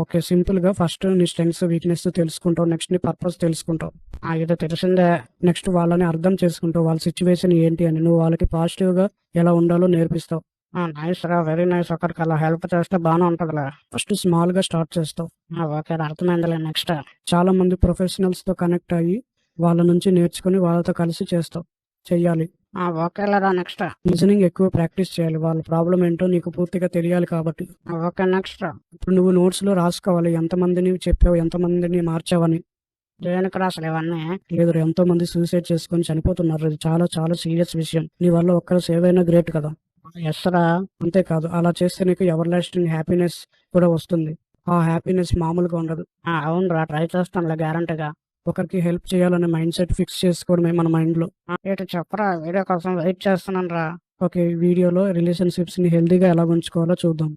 Speaker 1: ఓకే, సింపుల్గా ఫస్ట్ నీ స్ట్రెంగ్స్ వీక్నెస్ తెలుసుకుంటావు, నెక్స్ట్ నీ పర్పస్ తెలుసుకుంటావు. ఇది తెలిసిందే. నెక్స్ట్ వాళ్ళని అర్థం చేసుకుంటావు, వాళ్ళ సిచ్యువేషన్ ఏంటి అని, నువ్వు వాళ్ళకి పాజిటివ్గా ఎలా ఉండాలో నేర్పిస్తావు. నైస్ రా, వెరీ నైస్. ఒకరికి అలా హెల్ప్ చేస్తే బాగానే ఉంటుందిలే. ఫస్ట్ స్మాల్గా స్టార్ట్ చేస్తావు. ఓకే, అర్థమైందిలే. నెక్స్ట్ చాలా మంది ప్రొఫెషనల్స్తో కనెక్ట్ అయ్యి వాళ్ళ నుంచి నేర్చుకుని వాళ్ళతో కలిసి చెయ్యాలి. ఓకేలేరా. నెక్స్ట్ లిజనింగ్ ఎక్కువ ప్రాక్టీస్ చేయాలి, వాళ్ళ ప్రాబ్లం ఏంటో నీకు పూర్తిగా తెలియాలి కాబట్టి. ఓకే, నెక్స్ట్ ఇప్పుడు నువ్వు నోట్స్లో రాసుకోవాలి ఎంతమందిని చెప్పావు, ఎంతమందిని మార్చావని. దేనికి రాసలు ఇవన్నీ? లేదు, ఎంతో మంది సూసైడ్ చేసుకొని చనిపోతున్నారు, ఇది చాలా చాలా సీరియస్ విషయం. నీ వల్ల ఒక్కరు సేవ్ అయినా గ్రేట్ కదా. ఎస్ రా. అంతేకాదు, అలా చేస్తే నీకు ఎవర్ లాస్టింగ్ హ్యాపీనెస్ కూడా వస్తుంది. ఆ హ్యాపీనెస్ మామూలుగా ఉండదు. అవునరా, ట్రై చేస్తానులే గ్యారంటీగా. ఒకరికి హెల్ప్ చేయాలనే మైండ్ సెట్ ఫిక్స్ చేసుకోవడమే మన మైండ్లో. ఏంటి చెప్పరా, వీడియో కోసం వెయిట్ చేస్తున్నాను రా. ఓకే, ఈ వీడియోలో రిలేషన్షిప్స్ని హెల్దీగా ఎలా ఉంచుకోవాలో చూద్దాం.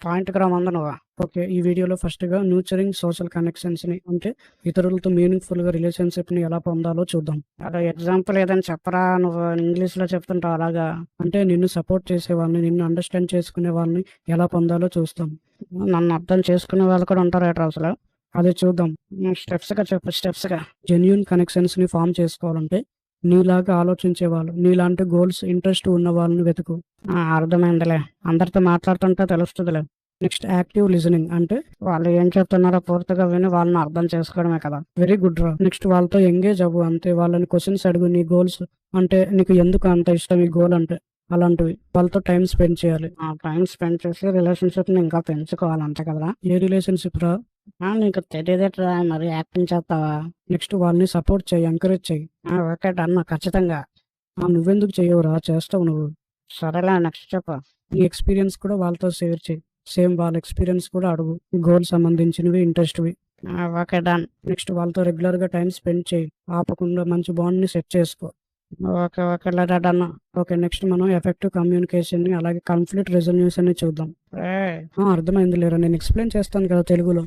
Speaker 1: పాయింట్కి రా ముందు నువ్వు. ఓకే, ఈ వీడియోలో ఫస్ట్గా న్యూచరింగ్ సోషల్ కనెక్షన్స్ని, అంటే ఇతరులతో మీనింగ్ఫుల్గా రిలేషన్షిప్ని ఎలా పొందాలో చూద్దాం. అదే ఎగ్జాంపుల్ ఏదైనా చెప్పరా, నువ్వు ఇంగ్లీష్లో చెప్తుంటావు అలాగా. అంటే నిన్ను సపోర్ట్ చేసే వాళ్ళని, నిన్ను అండర్స్టాండ్ చేసుకునే వాళ్ళని ఎలా పొందాలో చూస్తాం. నన్ను అర్థం చేసుకునే వాళ్ళు కూడా ఉంటారు ఏట్రా అసలు. అదే చూద్దాం. స్టెప్స్గా చెప్పు, స్టెప్స్గా. జెన్యూన్ కనెక్షన్స్ని ఫామ్ చేసుకోవాలంటే నీలాగా ఆలోచించే వాళ్ళు, నీలాంటి గోల్స్ ఇంట్రెస్ట్ ఉన్న వాళ్ళని వెతుకు. అర్థమైందిలే, అందరితో మాట్లాడుతుంటే తెలుస్తుందిలే. నెక్స్ట్ యాక్టివ్ లిజనింగ్, అంటే వాళ్ళు ఏం చెప్తున్నారో పూర్తిగా విని వాళ్ళని అర్థం చేసుకోవడమే కదా. వెరీ గుడ్ రా. నెక్స్ట్ వాళ్ళతో ఎంగేజ్ అవ్వు, అంతే. వాళ్ళని క్వశ్చన్స్ అడుగు, నీ గోల్స్ అంటే నీకు ఎందుకు అంత ఇష్టం ఈ గోల్ అంటే, అలాంటివి. వాళ్ళతో టైం స్పెండ్ చేయాలి. టైం స్పెండ్ చేసి రిలేషన్షిప్ ని ఇంకా పెంచుకోవాలి, అంతే కదా. ఏ రిలేషన్షిప్ రా? నీకు తెలియదేట్రా, మరి యాక్టింగ్ చేస్తావా? నెక్స్ట్ వాళ్ళని సపోర్ట్ చేయి, ఎంకరేజ్ చేయి. ఓకే డన్, ఖచ్చితంగా. నువ్వెందుకు చేయవురా, చేస్తావు నువ్వు. సరేలే, నెక్స్ట్ చెప్పు. నీ ఎక్స్పీరియన్స్ కూడా వాళ్ళతో షేర్ చేయి. సేమ్ వాళ్ళ ఎక్స్పీరియన్స్ కూడా అడుగు, గోల్ సంబంధించినవి, ఇంట్రెస్ట్వి. Okay done. నెక్స్ట్ వాళ్ళతో రెగ్యులర్గా టైం స్పెండ్ చేయి, ఆపకుండా మంచి బాండ్ని సెట్ చేసుకో. ఓకే ఓకే లేదా డన్. ఓకే, నెక్స్ట్ మనం ఎఫెక్టివ్ కమ్యూనికేషన్ని, అలాగే కాన్ఫ్లిక్ట్ రెజల్యూషన్ని చూద్దాం. అర్థమైంది లేరా, నేను ఎక్స్ప్లెయిన్ చేస్తాను కదా తెలుగులో.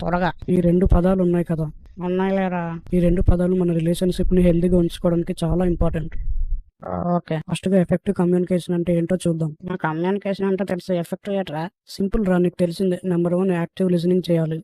Speaker 1: త్వరగా. ఈ రెండు పదాలు ఉన్నాయి కదా. ఉన్నాయి లేరా. ఈ రెండు పదాలు మన రిలేషన్షిప్ని హెల్దీగా ఉంచుకోవడానికి చాలా ఇంపార్టెంట్. ఓకే, ఫస్ట్గా ఎఫెక్టివ్ కమ్యూనికేషన్ అంటే ఏంటో చూద్దాం. కమ్యూనికేషన్ అంటే తెలుసు, ఎఫెక్టివ్ ఏట్రా? సింపుల్ రా, నీకు తెలిసిందే. నెంబర్ 1 యాక్టివ్ లిజనింగ్ చేయాలి.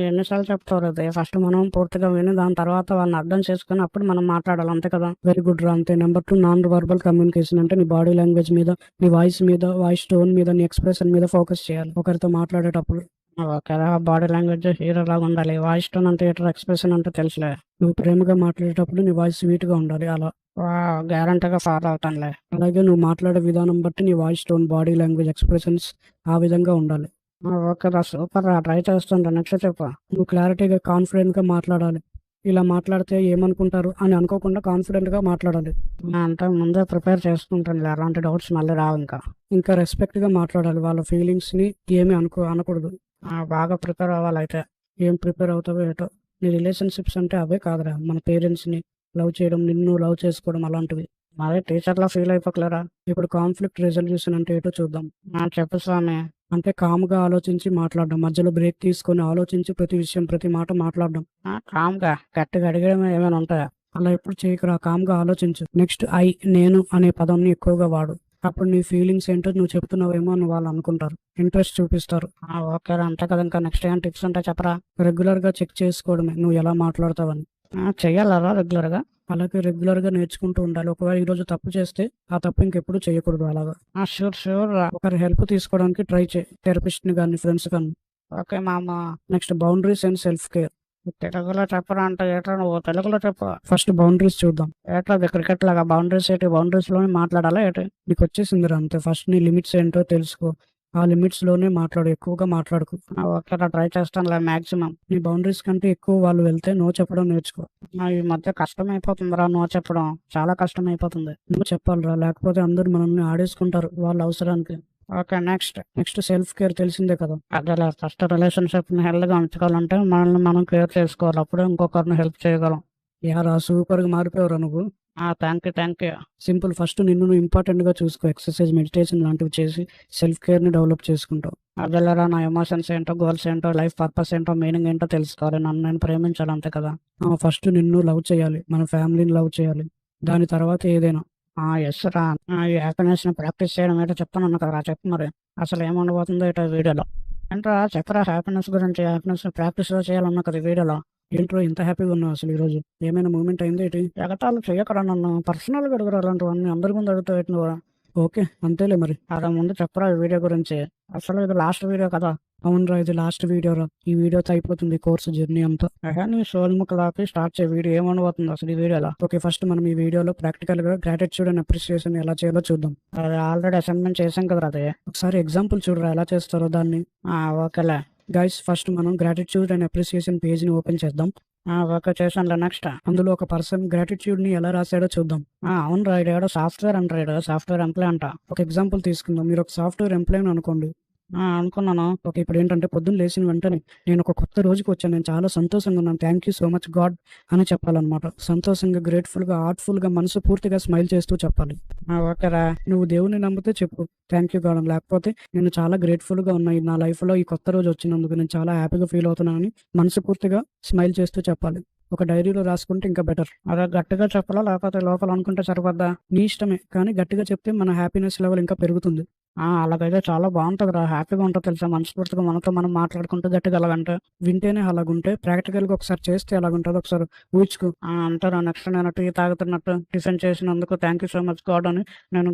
Speaker 1: ఎన్నిసార్లు చెప్తారు అది? ఫస్ట్ మనం పూర్తిగా విని దాని తర్వాత వాళ్ళని అర్థం చేసుకుని అప్పుడు మనం మాట్లాడాలి, అంతే కదా. వెరీ గుడ్ రా, అంతే. నెంబర్ 2 నాన్ వర్బల్ కమ్యూనికేషన్, అంటే నీ బాడీ లాంగ్వేజ్ మీద, నీ వాయిస్ మీద, వాయిస్ టోన్ మీద, నీ ఎక్స్ప్రెషన్ మీద ఫోకస్ చేయాలి ఒకరితో మాట్లాడేటప్పుడు. ఓకే, బాడీ లాంగ్వేజ్ హీరో లాగా ఉండాలి. వాయిస్ టోన్ అంటే ఏంటో, ఎక్స్ప్రెషన్ అంటే తెలుసులే. నువ్వు ప్రేమగా మాట్లాడేటప్పుడు నీ వాయిస్ స్వీట్గా ఉండాలి, అలా. గ్యారంటీగా ఫాలో అవుతానులే. అలాగే నువ్వు మాట్లాడే విధానం బట్టి నీ voice tone, body language, expressions ఆ విధంగా ఉండాలి. ఓకే రా, సూపర్ రా, ట్రై చేస్తుంటా. నెక్స్ట్ చెప్పు. నువ్వు క్లారిటీగా, కాన్ఫిడెంట్గా మాట్లాడాలి. ఇలా మాట్లాడితే ఏమనుకుంటారు అని అనుకోకుండా కాన్ఫిడెంట్గా మాట్లాడాలి. అంటే ముందే ప్రిపేర్ చేసుకుంటాను, అలాంటి డౌట్స్ మళ్ళీ రావు. ఇంకా రెస్పెక్ట్గా మాట్లాడాలి, వాళ్ళ ఫీలింగ్స్ని ఏమీ అనకూడదు. బాగా ప్రిపేర్ అవ్వాలి అయితే. ఏం ప్రిపేర్ అవుతావో ఏటో. నీ రిలేషన్షిప్స్ అంటే అవే కాదురా, మన పేరెంట్స్ని లవ్ చేయడం, నిన్ను లవ్ చేసుకోవడం, అలాంటివి. మరి టీచర్లా ఫీల్ అయిపోకలేరా. ఇప్పుడు కాన్ఫ్లిక్ట్ రెజల్యూషన్ అంటే ఏంటో చూద్దాం. చెప్పు స్వామి. అంటే కామ్గా ఆలోచించి మాట్లాడడం, మధ్యలో బ్రేక్ తీసుకొని ఆలోచించి ప్రతి విషయం, ప్రతి మాట మాట్లాడడం. కామ్గా గట్టిగా అడిగడం ఏమైనా ఉంటాయా? అలా ఎప్పుడు చేయకురా, కామ్గా ఆలోచించు. నెక్స్ట్ నేను అనే పదంని ఎక్కువగా వాడు. అప్పుడు నీ ఫీలింగ్స్ ఏంటో నువ్వు చెప్తున్నావేమో అని వాళ్ళు అనుకుంటారు, ఇంట్రెస్ట్ చూపిస్తారు. ఓకే, అంతే కదా. ఇంకా నెక్స్ట్ ఏం టిప్స్ ఉంటాయి చెప్పరా. రెగ్యులర్గా చెక్ చేసుకోవడమే, నువ్వు ఎలా మాట్లాడతావని. చెయ్యాలరా రెగ్యులర్గా. అలాగే రెగ్యులర్గా నేర్చుకుంటూ ఉండాలి. ఒకవేళ ఈరోజు తప్పు చేస్తే ఆ తప్పు ఇంకెప్పుడు చేయకూడదు, అలాగా. Sure sure. ఒకరి హెల్ప్ తీసుకోవడానికి ట్రై చేయి, థెరపిస్ట్ని కానీ, ఫ్రెండ్స్ కానీ. ఓకే మామ. Next boundaries and self care. తెలుగులో చెప్పరా అంటే ఏట్రా, నువ్వు తెలుగులో చెప్పు. ఫస్ట్ బౌండరీస్ చూద్దాం. ఏట్లా క్రికెట్ లాగా బౌండరీస్ ఏంటి? బౌండరీస్ లోనే మాట్లాడాలా ఏంటి? నీకు వచ్చేసిందిరా, అంతే. ఫస్ట్ నీ లిమిట్స్ ఏంటో తెలుసుకో, ఆ లిమిట్స్ లోనే మాట్లాడు, ఎక్కువగా మాట్లాడుకు. ఓకేరా, ట్రై చేస్తానులే మాక్సిమం. నీ బౌండరీస్ కంటే ఎక్కువ వాళ్ళు వెళ్తే నో చెప్పడం నేర్చుకో. ఈ మధ్య కష్టం అయిపోతుందిరా నో చెప్పడం, చాలా కష్టం అయిపోతుంది. నువ్వు చెప్పాలిరా, లేకపోతే అందరూ మనల్ని ఆడేసుకుంటారు వాళ్ళ అవసరానికి. ఓకే, నెక్స్ట్ సెల్ఫ్ కేర్ తెలిసిందే కదా. అదేలే, ఫస్ట్ రిలేషన్షిప్ ని హెల్త్ గా ఉంచుకోవాలంటే మనల్ని మనం కేర్ చేసుకోవాలి, అప్పుడే ఇంకొకరిని హెల్ప్ చేయగలం. యారా, సూపర్ గా మారిపోయావురా నువ్వు. Thank you. సింపుల్, ఫస్ట్ నిన్ను నువ్వు ఇంపార్టెంట్ గా చూసుకో, ఎక్సర్సైజ్, మెడిటేషన్ లాంటివి చేసి సెల్ఫ్ కేర్ ని డెవలప్ చేసుకుంటావు. అదేలేరా, నా ఎమోషన్స్ ఏంటో, గోల్స్ ఏంటో, లైఫ్ పర్పస్ ఏంటో, మీనింగ్ ఏంటో తెలుసుకోవాలి. నన్ను నేను ప్రేమించాలి, అంతే కదా. ఫస్ట్ నిన్ను లవ్ చేయాలి, మన ఫ్యామిలీని లవ్ చేయాలి, దాని తర్వాత ఏదైనా. ఎస్ రా. ఈ హ్యాపీనెస్ని ప్రాక్టీస్ చేయడం ఏంటో చెప్తానన్నా కదరా, చెప్పు మరి. అసలు ఏముండబోతుందో ఇటు వీడియోలో. ఏంట్రా చెప్పరా, హ్యాపీనెస్ గురించి. హ్యాపీనెస్ ప్రాక్టీస్ చేయాలన్నా కదా వీడియోలో. ఏంట్రో ఇంత హ్యాపీగా ఉన్నావు అసలు ఈరోజు? ఏమైనా మూమెంట్ అయింది ఏంటి? ఎగతాళి చెయ్యకరా నన్ను. పర్సనల్గా అడుగురా అలాంటివన్నీ, అందరి ముందు అడుగుతావు ఏంటి నువ్వు? ఓకే అంతేలే మరి. అలా ముందు చెప్పరా ఈ వీడియో గురించి. అసలు ఇది లాస్ట్ వీడియో కదా. అవునరా, ఇది లాస్ట్ వీడియోరా. ఈ వీడియోతో అయిపోతుంది కోర్సు జర్నీ అంతా. నీ సోల్ ముక్కలాపి స్టార్ట్ చేయ వీడియో. ఏమనబోతుంది అసలు ఈ వీడియోలో? ఓకే, ఫస్ట్ మనం ఈ వీడియోలో ప్రాక్టికల్ గా గ్రాటిట్యూడ్ అండ్ అప్రిసియేషన్ ఎలా చేయాలో చూద్దాం. అది ఆల్రెడీ అసైన్మెంట్ చేసాం కదరా అదే. ఒకసారి ఎగ్జాంపుల్ చూడరా ఎలా చేస్తారో దాన్ని. ఓకేలే గైస్, ఫస్ట్ మనం గ్రాటిట్యూడ్ అండ్ అప్రిసియేషన్ పేజ్ ని ఓపెన్ చేద్దాం. ఓకే చేసానులే. నెక్స్ట్ అందులో ఒక పర్సన్ గ్రాటిట్యూడ్ ని ఎలా రాశాడో చూద్దాం. అవును రాయుడు, ఏడో సాఫ్ట్వేర్ అంటాడు, సాఫ్ట్వేర్ ఎంప్లాయ్ అంట. ఒక ఎగ్జాంపుల్ తీసుకుందాం. మీరు ఒక సాఫ్ట్వేర్ ఎంప్లాయ్ అనుకోండి. అనుకున్నాను. ఓకే, ఇప్పుడు ఏంటంటే పొద్దున్న లేచిన వెంటనే నేను ఒక కొత్త రోజుకి వచ్చాను, నేను చాలా సంతోషంగా ఉన్నాను, thank you so much God అని చెప్పాలన్నమాట. సంతోషంగా, గ్రేట్ఫుల్గా, హార్ట్ఫుల్గా, మనసు పూర్తిగా స్మైల్ చేస్తూ చెప్పాలి. ఓకేరా, నువ్వు దేవుని నమ్మితే చెప్పు థ్యాంక్ యూ గాడ్, లేకపోతే నేను చాలా గ్రేట్ఫుల్గా ఉన్నాయి, నా లైఫ్లో ఈ కొత్త రోజు వచ్చినందుకు నేను చాలా హ్యాపీగా ఫీల్ అవుతున్నానని మనసు పూర్తిగా స్మైల్ చేస్తూ చెప్పాలి. ఒక డైరీలో రాసుకుంటే ఇంకా బెటర్. అలా గట్టిగా చెప్పాలా లేకపోతే లోపల అనుకుంటే సరిపోద్దా? నీ ఇష్టమే, కానీ గట్టిగా చెప్తే మన హ్యాపీనెస్ లెవెల్ ఇంకా పెరుగుతుంది. అలాగైతే చాలా బాగుంటుంది రా, హ్యాపీగా ఉంటుంది తెలుసా. మనస్ఫూర్తిగా మనతో మనం మాట్లాడుకుంటే గట్టిగా అలాగంటే, వింటేనే అలాగుంటే, ప్రాక్టికల్గా ఒకసారి చేస్తే ఎలాగుంటుందో ఒకసారి ఊహించుకో. అంటారా నెక్స్ట్ నేను టీ తాగుతున్నట్టు టిఫిన్ చేసినందుకు thank you so much God అని నేను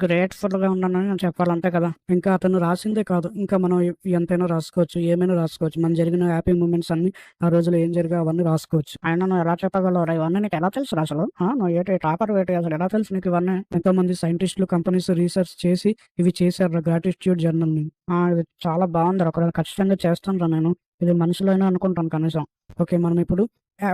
Speaker 1: గ్రేట్ఫుల్గా ఉన్నానని నేను చెప్పాలి, అంతే కదా. ఇంకా అతను రాసిందే కాదు, ఇంకా మనం ఎంతైనా రాసుకోవచ్చు, ఏమైనా రాసుకోవచ్చు. మన జరిగిన హ్యాపీ మూమెంట్స్ అన్ని, ఆ రోజులో ఏం జరిగా అవన్నీ రాసుకోవచ్చు. ఆయన నువ్వు ఎలా చెప్పగలరా ఇవన్నీ? నీకు ఎలా తెలుసు అసలు? నువ్వు ఏంటి టాపర్ ఏంటి అసలు? ఎలా తెలుసు నీకు ఇవన్నీ? ఎంతో మంది సైంటిస్టులు, కంపెనీస్ రీసెర్చ్ చేసి ఇవి చేశారు గ్రాటిట్యూడ్ జర్నల్ ని. ఇది చాలా బాగుంది, ఒకవేళ ఖచ్చితంగా చేస్తాను రా నేను. ఇది మనుషులైనా అయినా అనుకుంటాను కనీసం. ఓకే, మనం ఇప్పుడు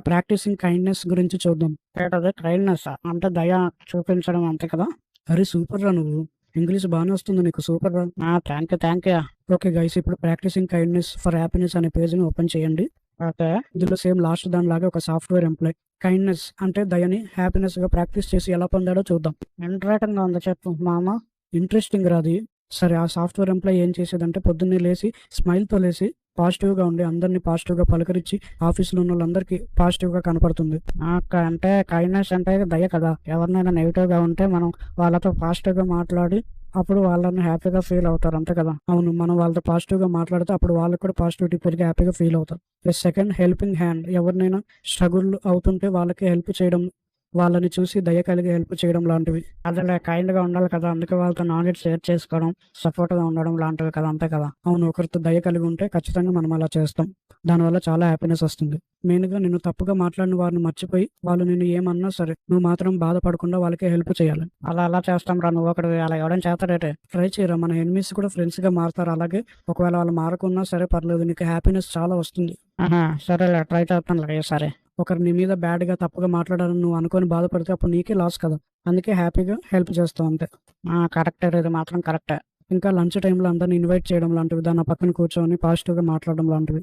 Speaker 1: ప్రాక్టీసింగ్ కైండ్నెస్ గురించి చూద్దాం. ఏంటది కైండ్నెస్? అంటే దయ చూపించడం, అంతే కదా. అరే సూపర్ రా, నువ్వు ఇంగ్లీష్ బాగానే వస్తుంది నీకు, సూపర్ రా. Thank you. ఓకే గైస్, ఇప్పుడు ప్రాక్టీసింగ్ కైండ్నెస్ ఫర్ హ్యాపీనెస్ అనే పేజ్ని ఓపెన్ చేయండి. ఓకే, ఇందులో సేమ్ లాస్ట్ దానిలాగా ఒక సాఫ్ట్వేర్ ఎంప్లాయ్ కైండ్నెస్ అంటే దయని హ్యాపీనెస్ గా ప్రాక్టీస్ చేసి ఎలా పొందాడో చూద్దాం. ఇంట్రెస్టింగ్ గా ఉంది, చెప్పు మామ. ఇంట్రెస్టింగ్ రాది. సరే, ఆ సాఫ్ట్వేర్ ఎంప్లాయ్ ఏం చేసేదంటే పొద్దున్నే లేచి స్మైల్తో లేచి పాజిటివ్గా ఉండి అందరినీ పాజిటివ్గా పలకరించి ఆఫీసులో ఉన్న వాళ్ళందరికీ పాజిటివ్గా కనపడుతుంది. అంటే కైండ్నెస్ అంటే దయ కదా. ఎవరినైనా నెగిటివ్గా ఉంటే మనం వాళ్ళతో పాజిటివ్గా మాట్లాడి అప్పుడు వాళ్ళని హ్యాపీగా ఫీల్ అవుతారు, అంతే కదా. అవును, మనం వాళ్ళతో పాజిటివ్గా మాట్లాడితే అప్పుడు వాళ్ళకి కూడా పాజిటివిటీ పెరిగి హ్యాపీగా ఫీల్ అవుతారు. Plus second, helping hand. ఎవరినైనా స్ట్రగుల్ అవుతుంటే వాళ్ళకి హెల్ప్ చేయడం, వాళ్ళని చూసి దయ కలిగి హెల్ప్ చేయడం లాంటివి. అదే కైండ్గా ఉండాలి కదా, అందుకే వాళ్ళతో నాలెడ్జ్ షేర్ చేసుకోవడం, సపోర్ట్గా ఉండడం లాంటివి కదా, అంతే కదా. అవును, ఒకరితో దయ కలిగి ఉంటే ఖచ్చితంగా మనం అలా చేస్తాం, దానివల్ల చాలా హ్యాపీనెస్ వస్తుంది. మెయిన్గా నిన్ను తప్పుగా మాట్లాడిన వారిని మర్చిపోయి వాళ్ళు నిన్ను ఏమన్నా సరే నువ్వు మాత్రం బాధపడకుండా వాళ్ళకే హెల్ప్ చేయాలి. అలా చేస్తాం రా. నువ్వు ఒకటి అలా ఎవడని చేస్తాడేటే ట్రై చేయరా. మన ఎనిమీస్ కూడా ఫ్రెండ్స్గా మారుతారు. అలాగే ఒకవేళ వాళ్ళు మారకున్నా సరే పర్లేదు, నీకు హ్యాపీనెస్ చాలా వస్తుంది. సరేలే, ట్రై చేస్తాను. సరే, ఒకరు నీ మీద బ్యాడ్గా తప్పుగా మాట్లాడాలని నువ్వు అనుకొని బాధపడితే అప్పుడు నీకే లాస్ కదా. అందుకే హ్యాపీగా హెల్ప్ చేస్తావు, అంతే. కరెక్టే, ఇది మాత్రం కరెక్టే. ఇంకా లంచ్ టైంలో అందరిని ఇన్వైట్ చేయడం లాంటివి, దాని పక్కన కూర్చొని పాజిటివ్గా మాట్లాడడం లాంటివి.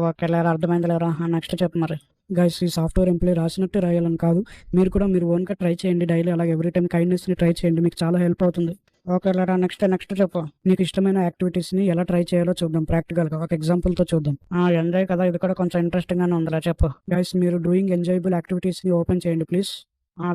Speaker 1: ఓకే లేరా, అర్థమైంది లేరా. నెక్స్ట్ చెప్పు మరి. గైస్, ఈ సాఫ్ట్వేర్ ఎంప్లాయ్ రాసినట్టే రాయాలని కాదు, మీరు కూడా మీరు ఓన్గా ట్రై చేయండి డైలీ. అలాగే ఎవ్రీ టైం కైండ్నెస్ని ట్రై చేయండి, మీకు చాలా హెల్ప్ అవుతుంది. ఓకే లేరా, నెక్స్ట్ చెప్పు. నీకు ఇష్టమైన యాక్టివిటీస్ని ఎలా ట్రై చేయాలో చూద్దాం ప్రాక్టికల్గా, ఒక ఎగ్జాంపుల్తో చూద్దాం. ఎంజాయ్ కదా, ఇది కూడా కొంచెం ఇంట్రెస్టింగ్గానే ఉందిరా, చెప్పు. గైస్, మీరు డూయింగ్ ఎంజాయబుల్ యాక్టివిటీస్ని ఓపెన్ చేయండి ప్లీజ్.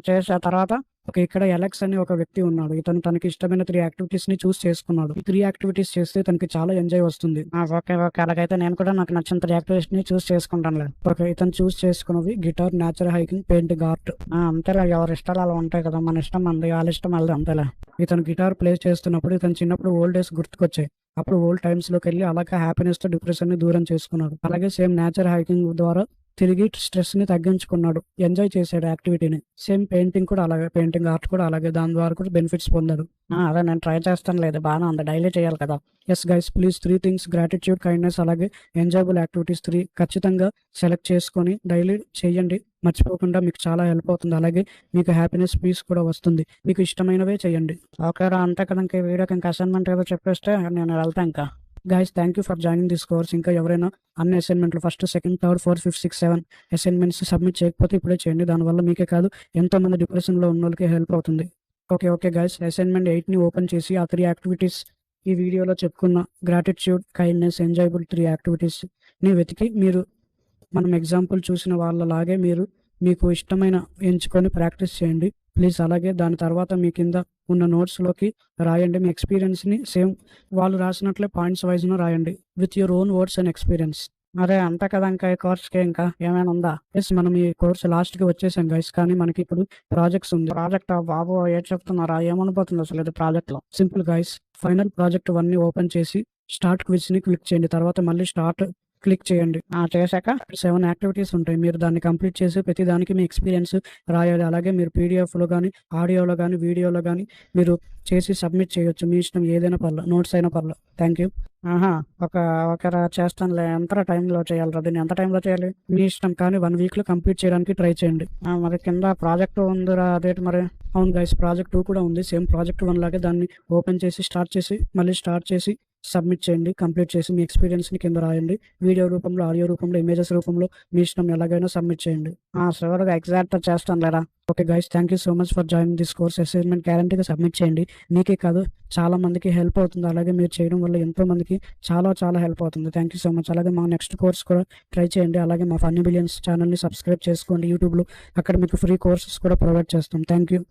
Speaker 1: చేసిన తర్వాత ఓకే, ఇక్కడ ఎలెక్స్ అని ఒక వ్యక్తి ఉన్నాడు. ఇతను తనకి ఇష్టమైన 3 యాక్టివిటీస్ ని చూస్ చేసుకున్నాడు. ఈ 3 యాక్టివిటీస్ చేస్తే తనకి చాలా ఎంజాయ్ వస్తుంది. ఓకే, అలాగైతే నేను కూడా నాకు నచ్చిన 3 యాక్టివిటీస్ ని చూస్ చేసుకుంటాను. ఓకే, ఇతను చూస్ చేసుకున్నవి guitar, nature, hiking, painting, art. అంతేలా, ఎవరి ఇష్టాలు అలా ఉంటాయి కదా. మన ఇష్టం మంది, వాళ్ళ ఇష్టం వాళ్ళది, అంతేలా. ఇతను గిటార్ ప్లే చేస్తున్నప్పుడు ఇతను చిన్నప్పుడు ఓల్డ్ డేస్ గుర్తుకొచ్చాయి. అప్పుడు ఓల్డ్ టైమ్స్ లోకి వెళ్ళి అలాగే హ్యాపీనెస్ తో డిప్రెషన్ ని దూరం చేసుకున్నాడు. అలాగే సేమ్ నేచర్, హైకింగ్ ద్వారా తిరిగి స్ట్రెస్ ని తగ్గించుకున్నాడు, ఎంజాయ్ చేశాడు యాక్టివిటీని. సేమ్ పెయింటింగ్ కూడా అలాగే, పెయింటింగ్ ఆర్ట్ కూడా అలాగే, దాని ద్వారా కూడా బెనిఫిట్స్ పొందాడు. అదే నేను ట్రై చేస్తాను, లేదు బాగానే ఉంది, డైలీ చేయాలి కదా. Yes guys, please 3 things gratitude, kindness అలాగే ఎంజాయబుల్ యాక్టివిటీస్ 3 ఖచ్చితంగా సెలెక్ట్ చేసుకొని డైలీ చేయండి. మర్చిపోకుండా, మీకు చాలా హెల్ప్ అవుతుంది. అలాగే మీకు హ్యాపీనెస్, పీస్ కూడా వస్తుంది. మీకు ఇష్టమైనవే చేయండి. ఓకే రా, అంతే కదా. ఇంకా వీడియోకి ఇంకా అసైన్మెంట్ ఏదో చెప్పేస్తే నేను వెళ్తాను ఇంకా. Guys, thank you for joining this course. ఇంకా ఎవరైనా అన్ని అసైన్మెంట్లు 1st, 2nd, 3rd, 4th, 5th, 6th, 7 assignments submit చేయకపోతే ఇప్పుడే చేయండి. దానివల్ల మీకే కాదు, ఎంతో మంది డిప్రెషన్లో ఉన్న వాళ్ళకి హెల్ప్ అవుతుంది. ఓకే గైస్, అసైన్మెంట్ 8ని ఓపెన్ చేసి ఆ 3 యాక్టివిటీస్, ఈ వీడియోలో చెప్పుకున్న గ్రాటిట్యూడ్, కైండ్నెస్, ఎంజాయబుల్ 3 యాక్టివిటీస్ని వెతికి మీరు మనం ఎగ్జాంపుల్ చూసిన వాళ్ళలాగే మీరు మీకు ఇష్టమైన ఎంచుకొని ప్రాక్టీస్ చేయండి. ప్లీజ్ అలాగే దాని తర్వాత మీ కింద ఉన్న నోట్స్లోకి రాయండి మీ ఎక్స్పీరియన్స్ని సేమ్ వాళ్ళు రాసినట్లే పాయింట్స్ వైజ్ను రాయండి with your own words and experience. అరే అంతే కదా, ఇంకా ఈ కోర్స్కి ఇంకా ఏమైనా ఉందా? ఎస్, మనం ఈ కోర్స్ లాస్ట్కి వచ్చేసాం గైస్. కానీ మనకి ఇప్పుడు ప్రాజెక్ట్స్ ఉంది. ప్రాజెక్ట్ బాబు ఏం చెప్తున్నారా, ఏమనిపోతుంది అసలు ఇది ప్రాజెక్ట్లో? Simple guys, final project 1 open చేసి స్టార్ట్ క్విజ్ని క్లిక్ చేయండి. తర్వాత మళ్ళీ స్టార్ట్ క్లిక్ చేయండి. చేశాక 7 యాక్టివిటీస్ ఉంటాయి. మీరు దాన్ని కంప్లీట్ చేసి ప్రతి దానికి మీ ఎక్స్పీరియన్స్ రాయాలి. అలాగే మీరు పీడిఎఫ్లో కానీ ఆడియోలో కానీ వీడియోలో కానీ మీరు చేసి సబ్మిట్ చేయొచ్చు. మీ ఇష్టం, ఏదైనా పర్లేదు, నోట్స్ అయినా పర్లేదు. Thank you. ఆహా, ఒక చేస్తానులే. ఎంత టైంలో చేయాలి దీన్ని? ఎంత టైంలో చేయాలి మీ ఇష్టం, కానీ 1 వీక్లో కంప్లీట్ చేయడానికి ట్రై చేయండి. మరి కింద ప్రాజెక్ట్ ఉందిరా, అదేంటి మరి? అవును గైస్, ప్రాజెక్ట్ 2 కూడా ఉంది. సేమ్ ప్రాజెక్ట్ 1 లాగే దాన్ని ఓపెన్ చేసి స్టార్ట్ చేసి మళ్ళీ స్టార్ట్ చేసి సబ్మిట్ చేయండి. కంప్లీట్ చేసి మీ ఎక్స్పీరియన్స్ని కింద రాయండి. వీడియో రూపంలో, ఆడియో రూపంలో, ఇమేజెస్ రూపంలో మీ ఇష్టం, ఎలాగైనా సబ్మిట్ చేయండి. షూర్గా ఎగ్జాక్ట్గా చేస్తాను లేరా. Okay guys, thank you so much for joining this course. Assignment గ్యారంటీగా సబ్మిట్ చేయండి. మీకే కాదు, చాలా మందికి హెల్ప్ అవుతుంది. అలాగే మీరు చేయడం వల్ల ఎంతో మందికి చాలా హెల్ప్ అవుతుంది. Thank you so much. అలాగే మా నెక్స్ట్ కోర్స్ కూడా ట్రై చేయండి. అలాగే మా ఫన్నీ బిలియన్స్ ఛానల్ని సబ్స్క్రైబ్ చేసుకోండి యూట్యూబ్లో. అక్కడ మీకు ఫ్రీ కోర్సెస్ కూడా ప్రొవైడ్ చేస్తాం. Thank you.